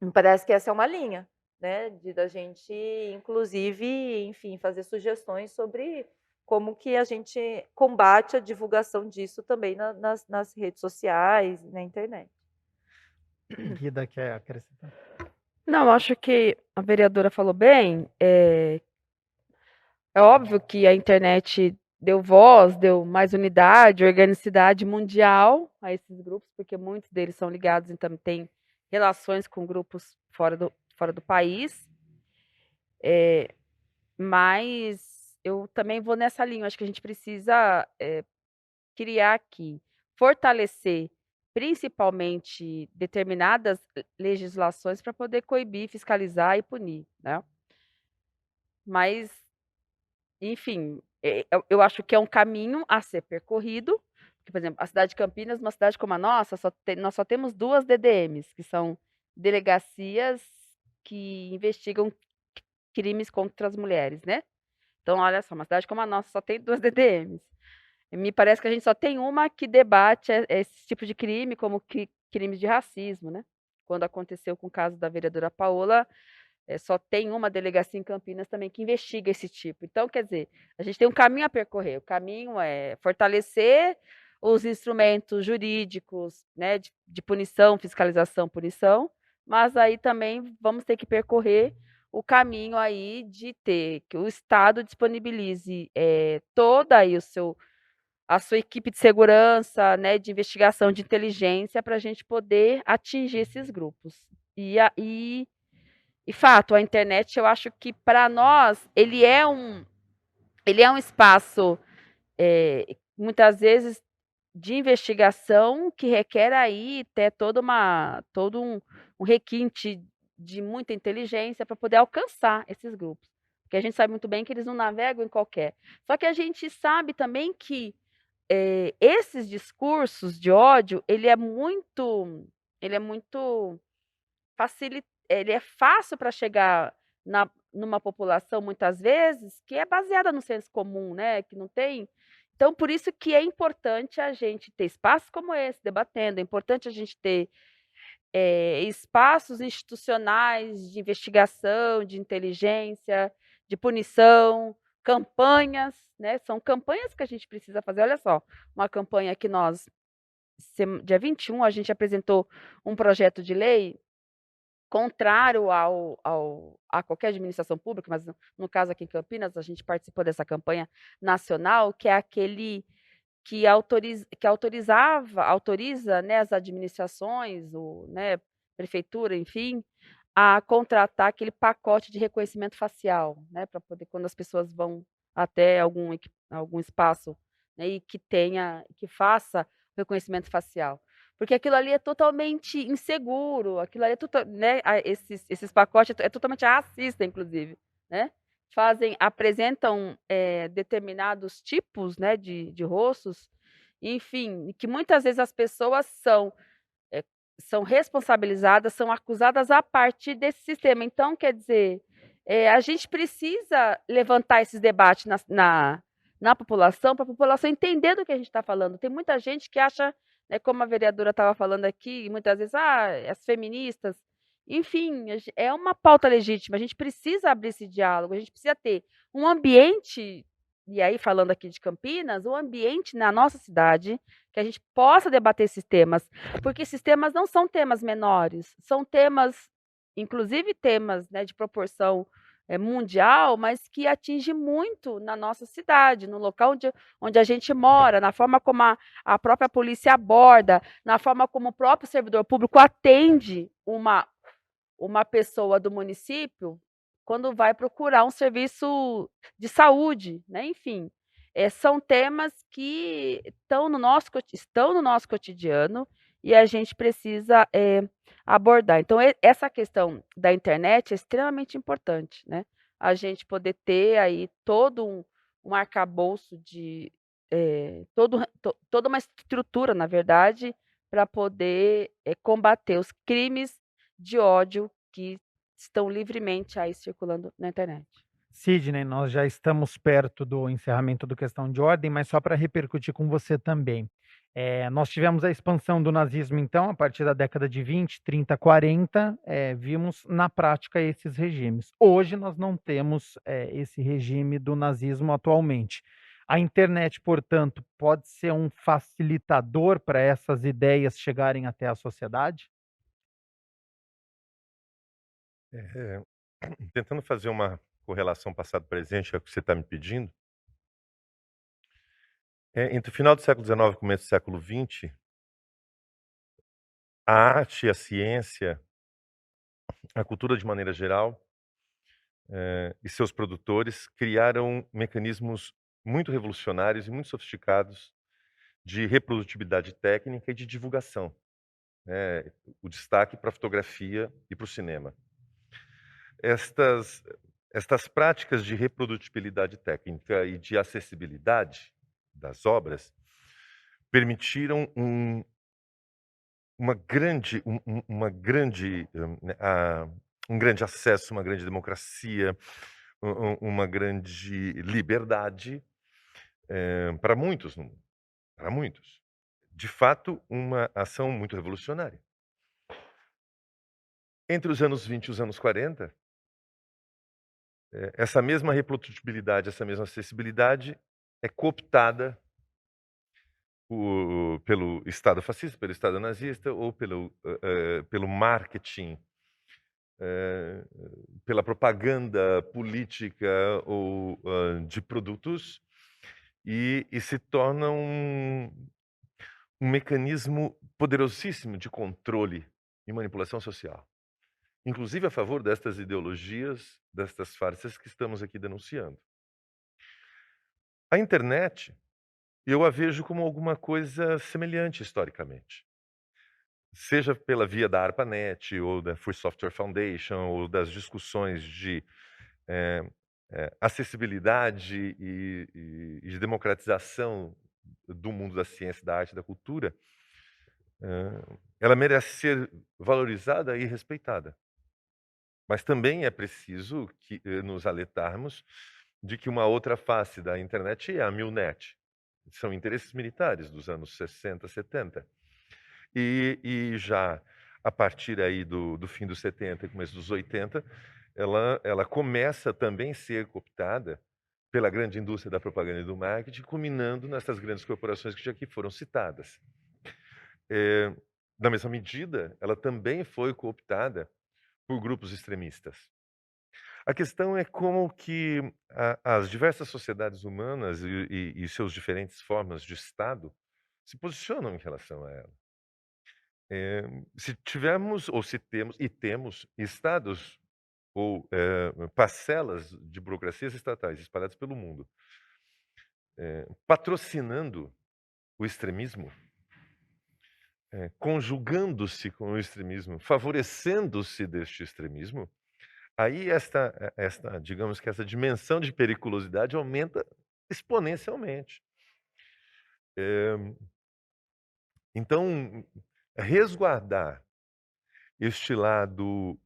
Me parece que essa é uma linha, né, da gente, inclusive, enfim, fazer sugestões sobre como que a gente combate a divulgação disso também nas redes sociais, na internet. Guida quer acrescentar? Não, acho que a vereadora falou bem. É óbvio que a internet deu voz, deu mais unidade, organicidade mundial a esses grupos, porque muitos deles são ligados, então têm relações com grupos fora do país. Mas eu também vou nessa linha. Acho que a gente precisa criar aqui, fortalecer principalmente determinadas legislações para poder coibir, fiscalizar e punir, né? Mas, enfim, eu acho que é um caminho a ser percorrido. Por exemplo, a cidade de Campinas, uma cidade como a nossa, nós só temos 2 DDMs, que são delegacias que investigam crimes contra as mulheres, né? Então, olha só, uma cidade como a nossa só tem 2 DDMs. Me parece que a gente só tem uma que debate esse tipo de crime, como crimes de racismo, né? Quando aconteceu com o caso da vereadora Paola, só tem uma delegacia em Campinas também que investiga esse tipo. Então, quer dizer, a gente tem um caminho a percorrer. O caminho é fortalecer os instrumentos jurídicos, né, de punição, fiscalização, punição, mas aí também vamos ter que percorrer o caminho aí de ter que o Estado disponibilize todo aí a sua equipe de segurança, né, de investigação, de inteligência, para a gente poder atingir esses grupos. E fato, a internet, eu acho que para nós ele é um espaço, muitas vezes de investigação que requer aí ter todo um requinte de muita inteligência para poder alcançar esses grupos. Porque a gente sabe muito bem que eles não navegam em qualquer. Só que a gente sabe também que esses discursos de ódio, ele é muito ele é fácil para chegar numa população, muitas vezes, que é baseada no senso comum, né, que não tem então, por isso que é importante a gente ter espaços como esse, debatendo, é importante a gente ter, espaços institucionais de investigação, de inteligência, de punição, campanhas, né, são campanhas que a gente precisa fazer. Olha só, uma campanha que nós dia 21 a gente apresentou um projeto de lei contrário a qualquer administração pública, mas no caso aqui em Campinas, a gente participou dessa campanha nacional, que é aquele que autoriza, né, as administrações, né, prefeitura, enfim, a contratar aquele pacote de reconhecimento facial, né, para poder quando as pessoas vão até algum espaço, né, e que faça reconhecimento facial. Porque aquilo ali é totalmente inseguro, aquilo ali é né, esses pacotes é totalmente racista, inclusive, né. Apresentam, determinados tipos, né, de rostos, enfim, que muitas vezes as pessoas são responsabilizadas, são acusadas a partir desse sistema. Então, quer dizer, a gente precisa levantar esses debates na população, para a população entender do que a gente está falando. Tem muita gente que acha, né, como a vereadora estava falando aqui, muitas vezes, as feministas, enfim, é uma pauta legítima, a gente precisa abrir esse diálogo, a gente precisa ter um ambiente, e aí falando aqui de Campinas, um ambiente na nossa cidade que a gente possa debater esses temas, porque esses temas não são temas menores, são temas, inclusive temas, né, de proporção mundial, mas que atinge muito na nossa cidade, no local onde a gente mora, na forma como a própria polícia aborda, na forma como o próprio servidor público atende uma pessoa do município quando vai procurar um serviço de saúde, né, enfim. São temas que estão no nosso cotidiano e a gente precisa, abordar. Então essa questão da internet é extremamente importante, né, a gente poder ter aí todo um arcabouço toda uma estrutura, na verdade, para poder, combater os crimes de ódio que estão livremente aí circulando na internet. Sidney, nós já estamos perto do encerramento do Questão de Ordem, mas só para repercutir com você também. Nós tivemos a expansão do nazismo, então, a partir da década de 20, 30, 40, vimos na prática esses regimes. Hoje nós não temos esse regime do nazismo atualmente. A internet, portanto, pode ser um facilitador para essas ideias chegarem até a sociedade? Tentando fazer uma correlação passado-presente, é o que você está me pedindo. Entre o final do século XIX e o começo do século XX, a arte, a ciência, a cultura de maneira geral, e seus produtores criaram mecanismos muito revolucionários e muito sofisticados de reprodutibilidade técnica e de divulgação, né, o destaque para a fotografia e para o cinema. Estas práticas de reprodutibilidade técnica e de acessibilidade das obras permitiram um grande acesso, uma grande democracia, uma grande liberdade para muitos no mundo, para muitos. De fato, uma ação muito revolucionária. Entre os anos 20 e os anos 40, essa mesma reprodutibilidade, essa mesma acessibilidade é cooptada pelo Estado fascista, pelo Estado nazista ou pelo marketing, pela propaganda política ou de produtos e se torna um mecanismo poderosíssimo de controle e manipulação social, inclusive a favor destas ideologias, destas farsas que estamos aqui denunciando. A internet, eu a vejo como alguma coisa semelhante historicamente, seja pela via da ARPANET, ou da Free Software Foundation, ou das discussões de acessibilidade e de democratização do mundo da ciência, da arte e da cultura, ela merece ser valorizada e respeitada. Mas também é preciso nos alertarmos de que uma outra face da internet é a Milnet. São interesses militares dos anos 60, 70. E já a partir aí do fim dos 70 e começo dos 80, ela começa também a ser cooptada pela grande indústria da propaganda e do marketing, culminando nessas grandes corporações que já aqui foram citadas. Na mesma medida, ela também foi cooptada por grupos extremistas. A questão é como que as diversas sociedades humanas e seus diferentes formas de Estado se posicionam em relação a ela. Se tivermos, ou se temos, e temos estados ou parcelas de burocracias estatais espalhadas pelo mundo, patrocinando o extremismo, conjugando-se com o extremismo, favorecendo-se deste extremismo, aí digamos que essa dimensão de periculosidade aumenta exponencialmente. Então, resguardar este lado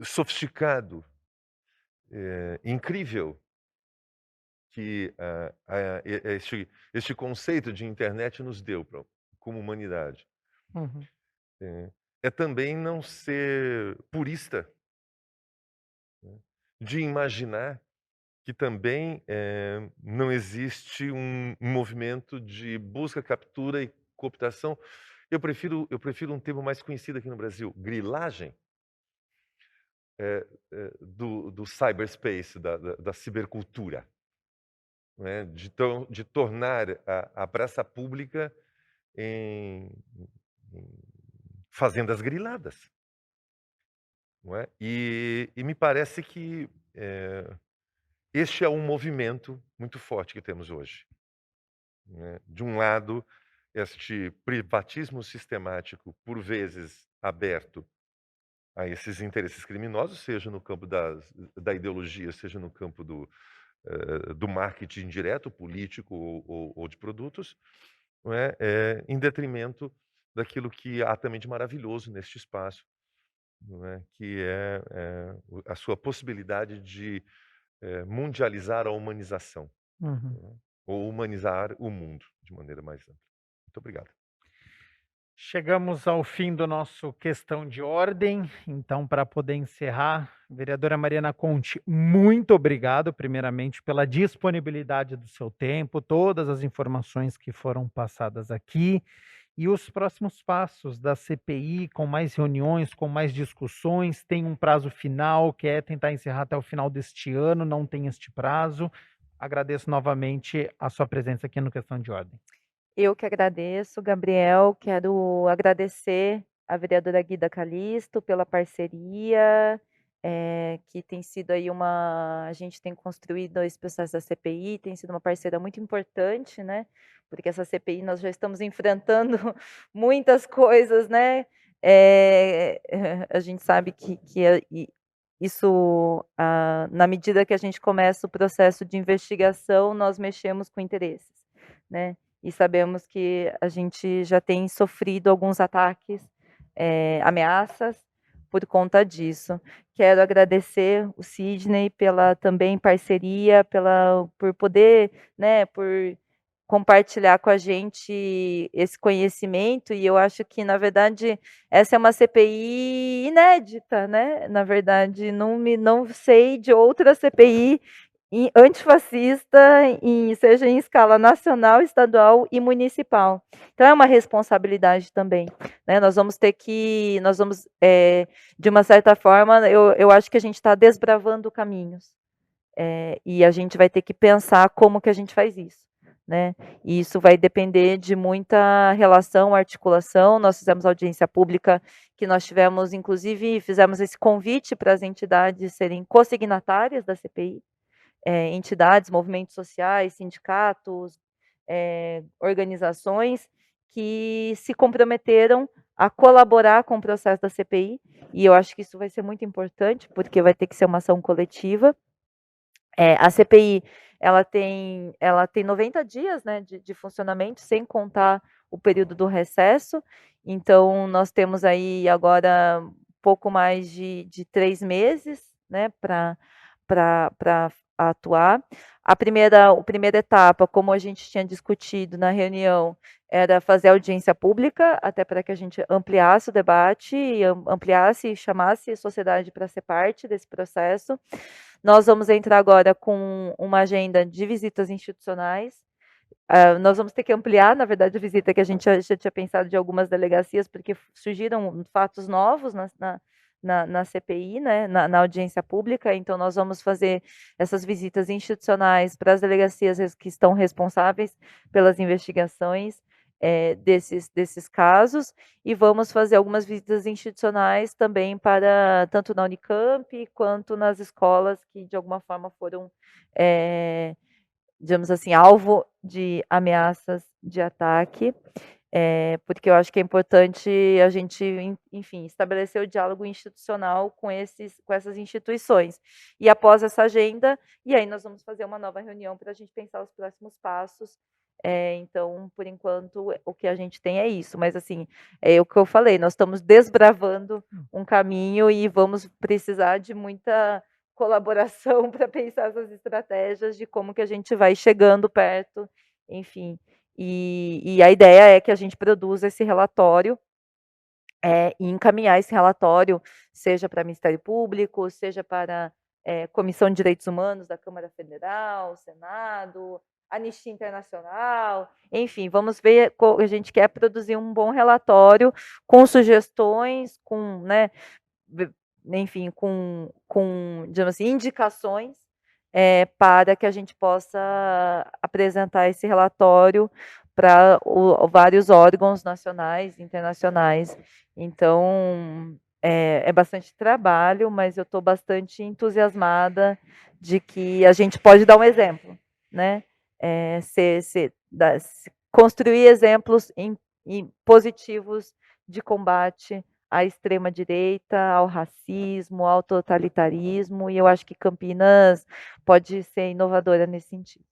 sofisticado, incrível, que este conceito de internet nos deu como humanidade. Uhum. É também não ser purista, né? De imaginar que também não existe um movimento de busca, captura e cooptação. Eu prefiro um termo mais conhecido aqui no Brasil, grilagem, do cyberspace, da cibercultura, né? De tornar a praça pública em fazendas griladas, não é? E me parece que este é um movimento muito forte que temos hoje, né? De um lado, este privatismo sistemático, por vezes aberto a esses interesses criminosos, seja no campo da ideologia, seja no campo do marketing direto, político ou de produtos, não é? Em detrimento daquilo que há também de maravilhoso neste espaço, não é? Que é a sua possibilidade de mundializar a humanização, Uhum. não é? Ou humanizar o mundo de maneira mais ampla. Muito obrigado. Chegamos ao fim do nosso questão de ordem, então, para poder encerrar, vereadora Mariana Conte, muito obrigado, primeiramente, pela disponibilidade do seu tempo, todas as informações que foram passadas aqui e os próximos passos da CPI, com mais reuniões, com mais discussões. Tem um prazo final, que é tentar encerrar até o final deste ano, não tem este prazo. Agradeço novamente a sua presença aqui no Questão de Ordem. Eu que agradeço, Gabriel. Quero agradecer a vereadora Guida Calisto pela parceria, que tem sido aí a gente tem construído esse processo da CPI, tem sido uma parceira muito importante, né? Porque essa CPI nós já estamos enfrentando muitas coisas, né? A gente sabe que isso, na medida que a gente começa o processo de investigação, nós mexemos com interesses, né? E sabemos que a gente já tem sofrido alguns ataques, ameaças por conta disso. Quero agradecer o Sidney pela também parceria, por poder, né, por compartilhar com a gente esse conhecimento, e eu acho que, na verdade, essa é uma CPI inédita, né? Na verdade, não sei de outra CPI antifascista, seja em escala nacional, estadual e municipal. Então, é uma responsabilidade também, né? Nós vamos, de uma certa forma, eu acho que a gente está desbravando caminhos. e a gente vai ter que pensar como que a gente faz isso, né? E isso vai depender de muita relação, articulação. Nós fizemos audiência pública, que nós tivemos, inclusive, fizemos esse convite para as entidades serem consignatárias da CPI, entidades, movimentos sociais, sindicatos, organizações que se comprometeram a colaborar com o processo da CPI, e eu acho que isso vai ser muito importante, porque vai ter que ser uma ação coletiva. A CPI, ela tem 90 dias, né, de funcionamento, sem contar o período do recesso. Então, nós temos aí agora pouco mais de 3 meses, né, para atuar. A primeira etapa, como a gente tinha discutido na reunião, era fazer audiência pública, até para que a gente ampliasse o debate e ampliasse e chamasse a sociedade para ser parte desse processo. Nós vamos entrar agora com uma agenda de visitas institucionais. Nós vamos ter que ampliar, na verdade, a visita que a gente já tinha pensado de algumas delegacias, porque surgiram fatos novos na CPI, né, na audiência pública. Então, nós vamos fazer essas visitas institucionais para as delegacias que estão responsáveis pelas investigações desses casos, e vamos fazer algumas visitas institucionais também para tanto na Unicamp quanto nas escolas que de alguma forma foram, digamos assim, alvo de ameaças de ataque, porque eu acho que é importante a gente, enfim, estabelecer o diálogo institucional com essas instituições. E após essa agenda, e aí nós vamos fazer uma nova reunião para a gente pensar os próximos passos. Então, por enquanto, o que a gente tem é isso, mas assim, é o que eu falei, nós estamos desbravando um caminho e vamos precisar de muita colaboração para pensar essas estratégias de como que a gente vai chegando perto, enfim. E a ideia é que a gente produza esse relatório e encaminhar esse relatório, seja para o Ministério Público, seja para a Comissão de Direitos Humanos da Câmara Federal, Senado, Anistia Internacional, enfim, vamos ver, a gente quer produzir um bom relatório com sugestões, com, né, enfim, com digamos assim, indicações para que a gente possa apresentar esse relatório para vários órgãos nacionais, internacionais. Então, é bastante trabalho, mas eu estou bastante entusiasmada de que a gente pode dar um exemplo, né? Construir exemplos positivos de combate à extrema-direita, ao racismo, ao totalitarismo, e eu acho que Campinas pode ser inovadora nesse sentido.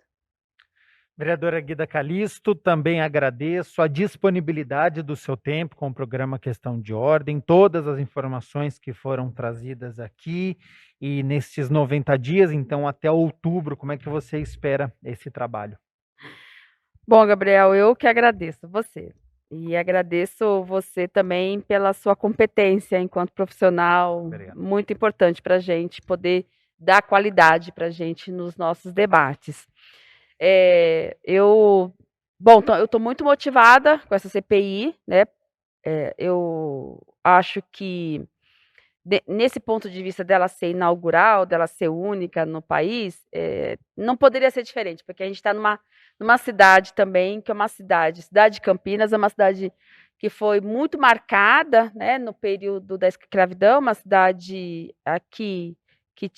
Vereadora Guida Calisto, também agradeço a disponibilidade do seu tempo com o programa Questão de Ordem, todas as informações que foram trazidas aqui, e nesses 90 dias, então até outubro, como é que você espera esse trabalho? Bom, Gabriel, eu que agradeço você. E agradeço você também pela sua competência enquanto profissional. Obrigado. Muito importante para a gente poder dar qualidade para a gente nos nossos debates. Eu estou muito motivada com essa CPI, né? Eu acho que nesse ponto de vista dela ser inaugural, dela ser única no país, não poderia ser diferente, porque a gente está numa cidade também, que é uma cidade de Campinas, é uma cidade que foi muito marcada, né, no período da escravidão, uma cidade aqui que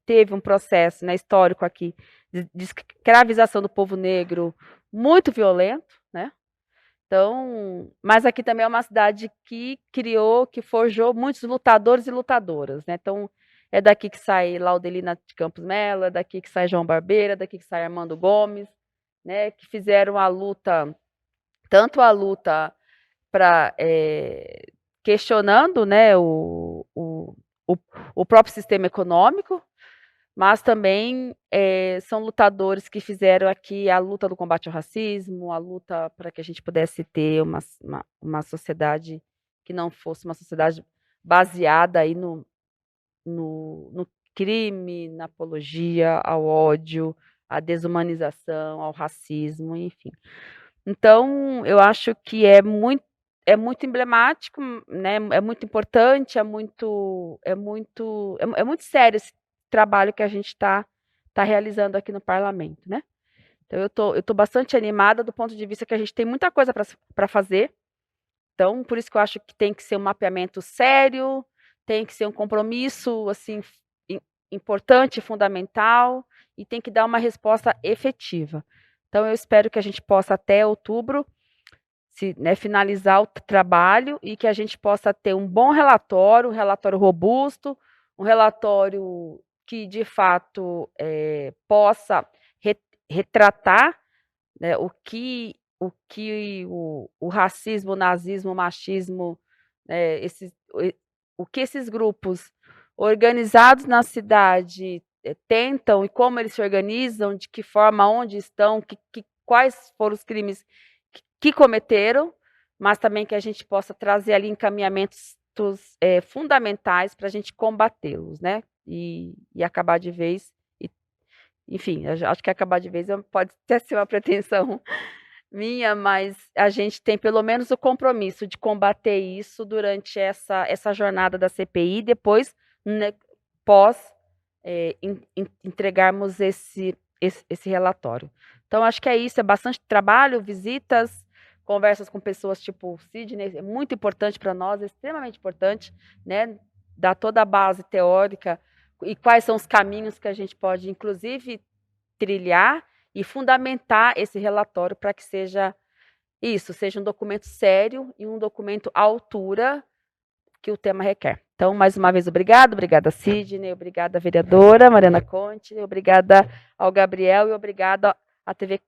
teve um processo, né, histórico aqui de escravização do povo negro muito violento, né? Então, mas aqui também é uma cidade que forjou muitos lutadores e lutadoras, né? Então, é daqui que sai Laudelina de Campos Mello, é daqui que sai João Barbeira, é daqui que sai Armando Gomes, né? Que fizeram a luta, tanto a luta para questionando, né, o próprio sistema econômico, mas também são lutadores que fizeram aqui a luta do combate ao racismo, a luta para que a gente pudesse ter uma sociedade que não fosse uma sociedade baseada aí no crime, na apologia ao ódio, à desumanização, ao racismo, enfim. Então, eu acho que é muito emblemático, né? É muito importante, é muito sério trabalho que a gente está realizando aqui no parlamento, né? Então, eu tô bastante animada do ponto de vista que a gente tem muita coisa para fazer. Então, por isso que eu acho que tem que ser um mapeamento sério, tem que ser um compromisso assim importante, fundamental, e tem que dar uma resposta efetiva. Então, eu espero que a gente possa, até outubro, finalizar o trabalho e que a gente possa ter um bom relatório, um relatório robusto, um relatório que, de fato, possa retratar, né, o que o racismo, o nazismo, o machismo, o que esses grupos organizados na cidade tentam e como eles se organizam, de que forma, onde estão, quais foram os crimes que cometeram, mas também que a gente possa trazer ali encaminhamentos fundamentais para a gente combatê-los, né? E acabar de vez. Enfim, acho que acabar de vez pode até ser uma pretensão minha, mas a gente tem pelo menos o compromisso de combater isso durante essa jornada da CPI, depois, né, pós entregarmos esse relatório. Então, acho que é isso, é bastante trabalho, visitas, conversas com pessoas tipo o Sidney, é muito importante para nós, é extremamente importante, né, dar toda a base teórica e quais são os caminhos que a gente pode, inclusive, trilhar e fundamentar esse relatório para que seja um documento sério e um documento à altura que o tema requer. Então, mais uma vez, obrigada Sidney, obrigada vereadora Mariana Conte, obrigada ao Gabriel e obrigada à TV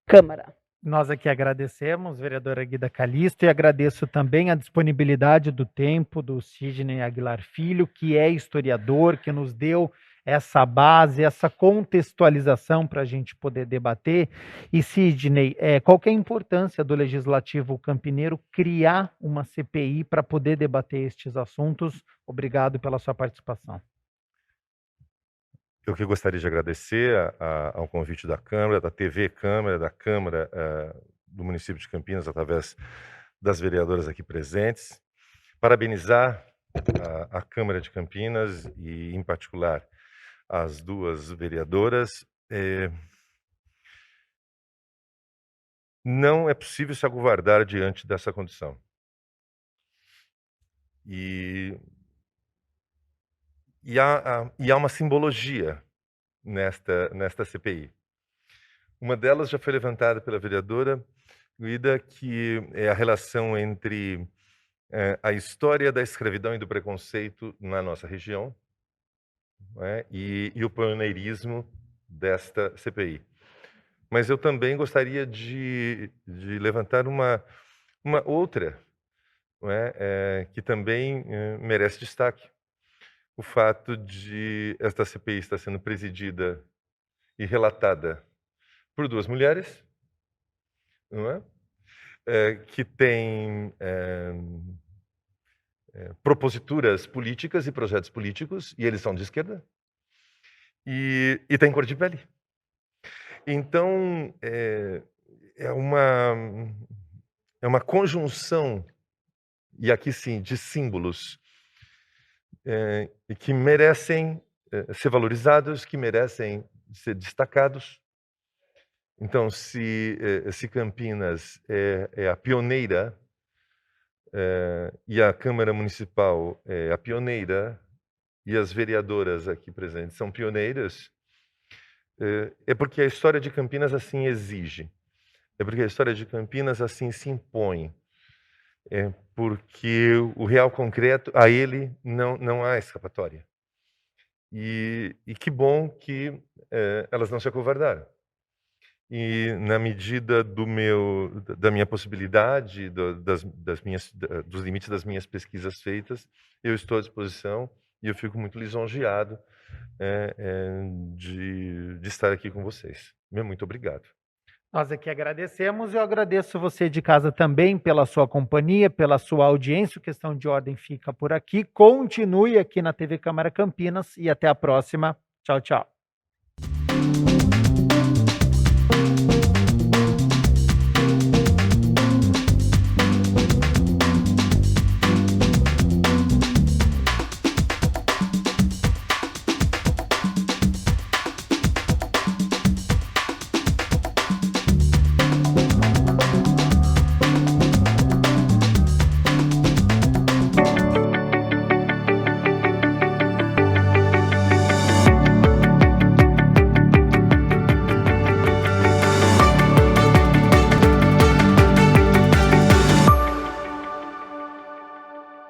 Câmara. Nós aqui agradecemos, vereadora Guida Calisto, e agradeço também a disponibilidade do tempo do Sidney Aguilar Filho, que é historiador, que nos deu essa base, essa contextualização para a gente poder debater. E, Sidney, qual que é a importância do Legislativo Campineiro criar uma CPI para poder debater estes assuntos? Obrigado pela sua participação. Eu que gostaria de agradecer ao convite da Câmara, da TV Câmara, da Câmara do município de Campinas, através das vereadoras aqui presentes. Parabenizar a Câmara de Campinas e, em particular, as duas vereadoras. Não é possível se acovardar diante dessa condição. E há uma simbologia nesta CPI. Uma delas já foi levantada pela vereadora Guida, que é a relação entre a história da escravidão e do preconceito na nossa região, né, e o pioneirismo desta CPI. Mas eu também gostaria de levantar uma outra, né, que também merece destaque. O fato de esta CPI estar sendo presidida e relatada por duas mulheres, não é? Que têm proposituras políticas e projetos políticos, e eles são de esquerda, e têm cor de pele. Então, é uma conjunção, e aqui sim, de símbolos, e que merecem ser valorizados, que merecem ser destacados. Então, se Campinas é a pioneira e a Câmara Municipal é a pioneira e as vereadoras aqui presentes são pioneiras, é porque a história de Campinas assim exige, é porque a história de Campinas assim se impõe. Porque o real concreto, a ele não há escapatória. E que bom que elas não se acovardaram. E na medida da minha possibilidade, dos limites das minhas pesquisas feitas, eu estou à disposição e eu fico muito lisonjeado de estar aqui com vocês. Muito obrigado. Nós aqui agradecemos e eu agradeço você de casa também pela sua companhia, pela sua audiência. O Questão de Ordem fica por aqui. Continue aqui na TV Câmara Campinas e até a próxima. Tchau, tchau.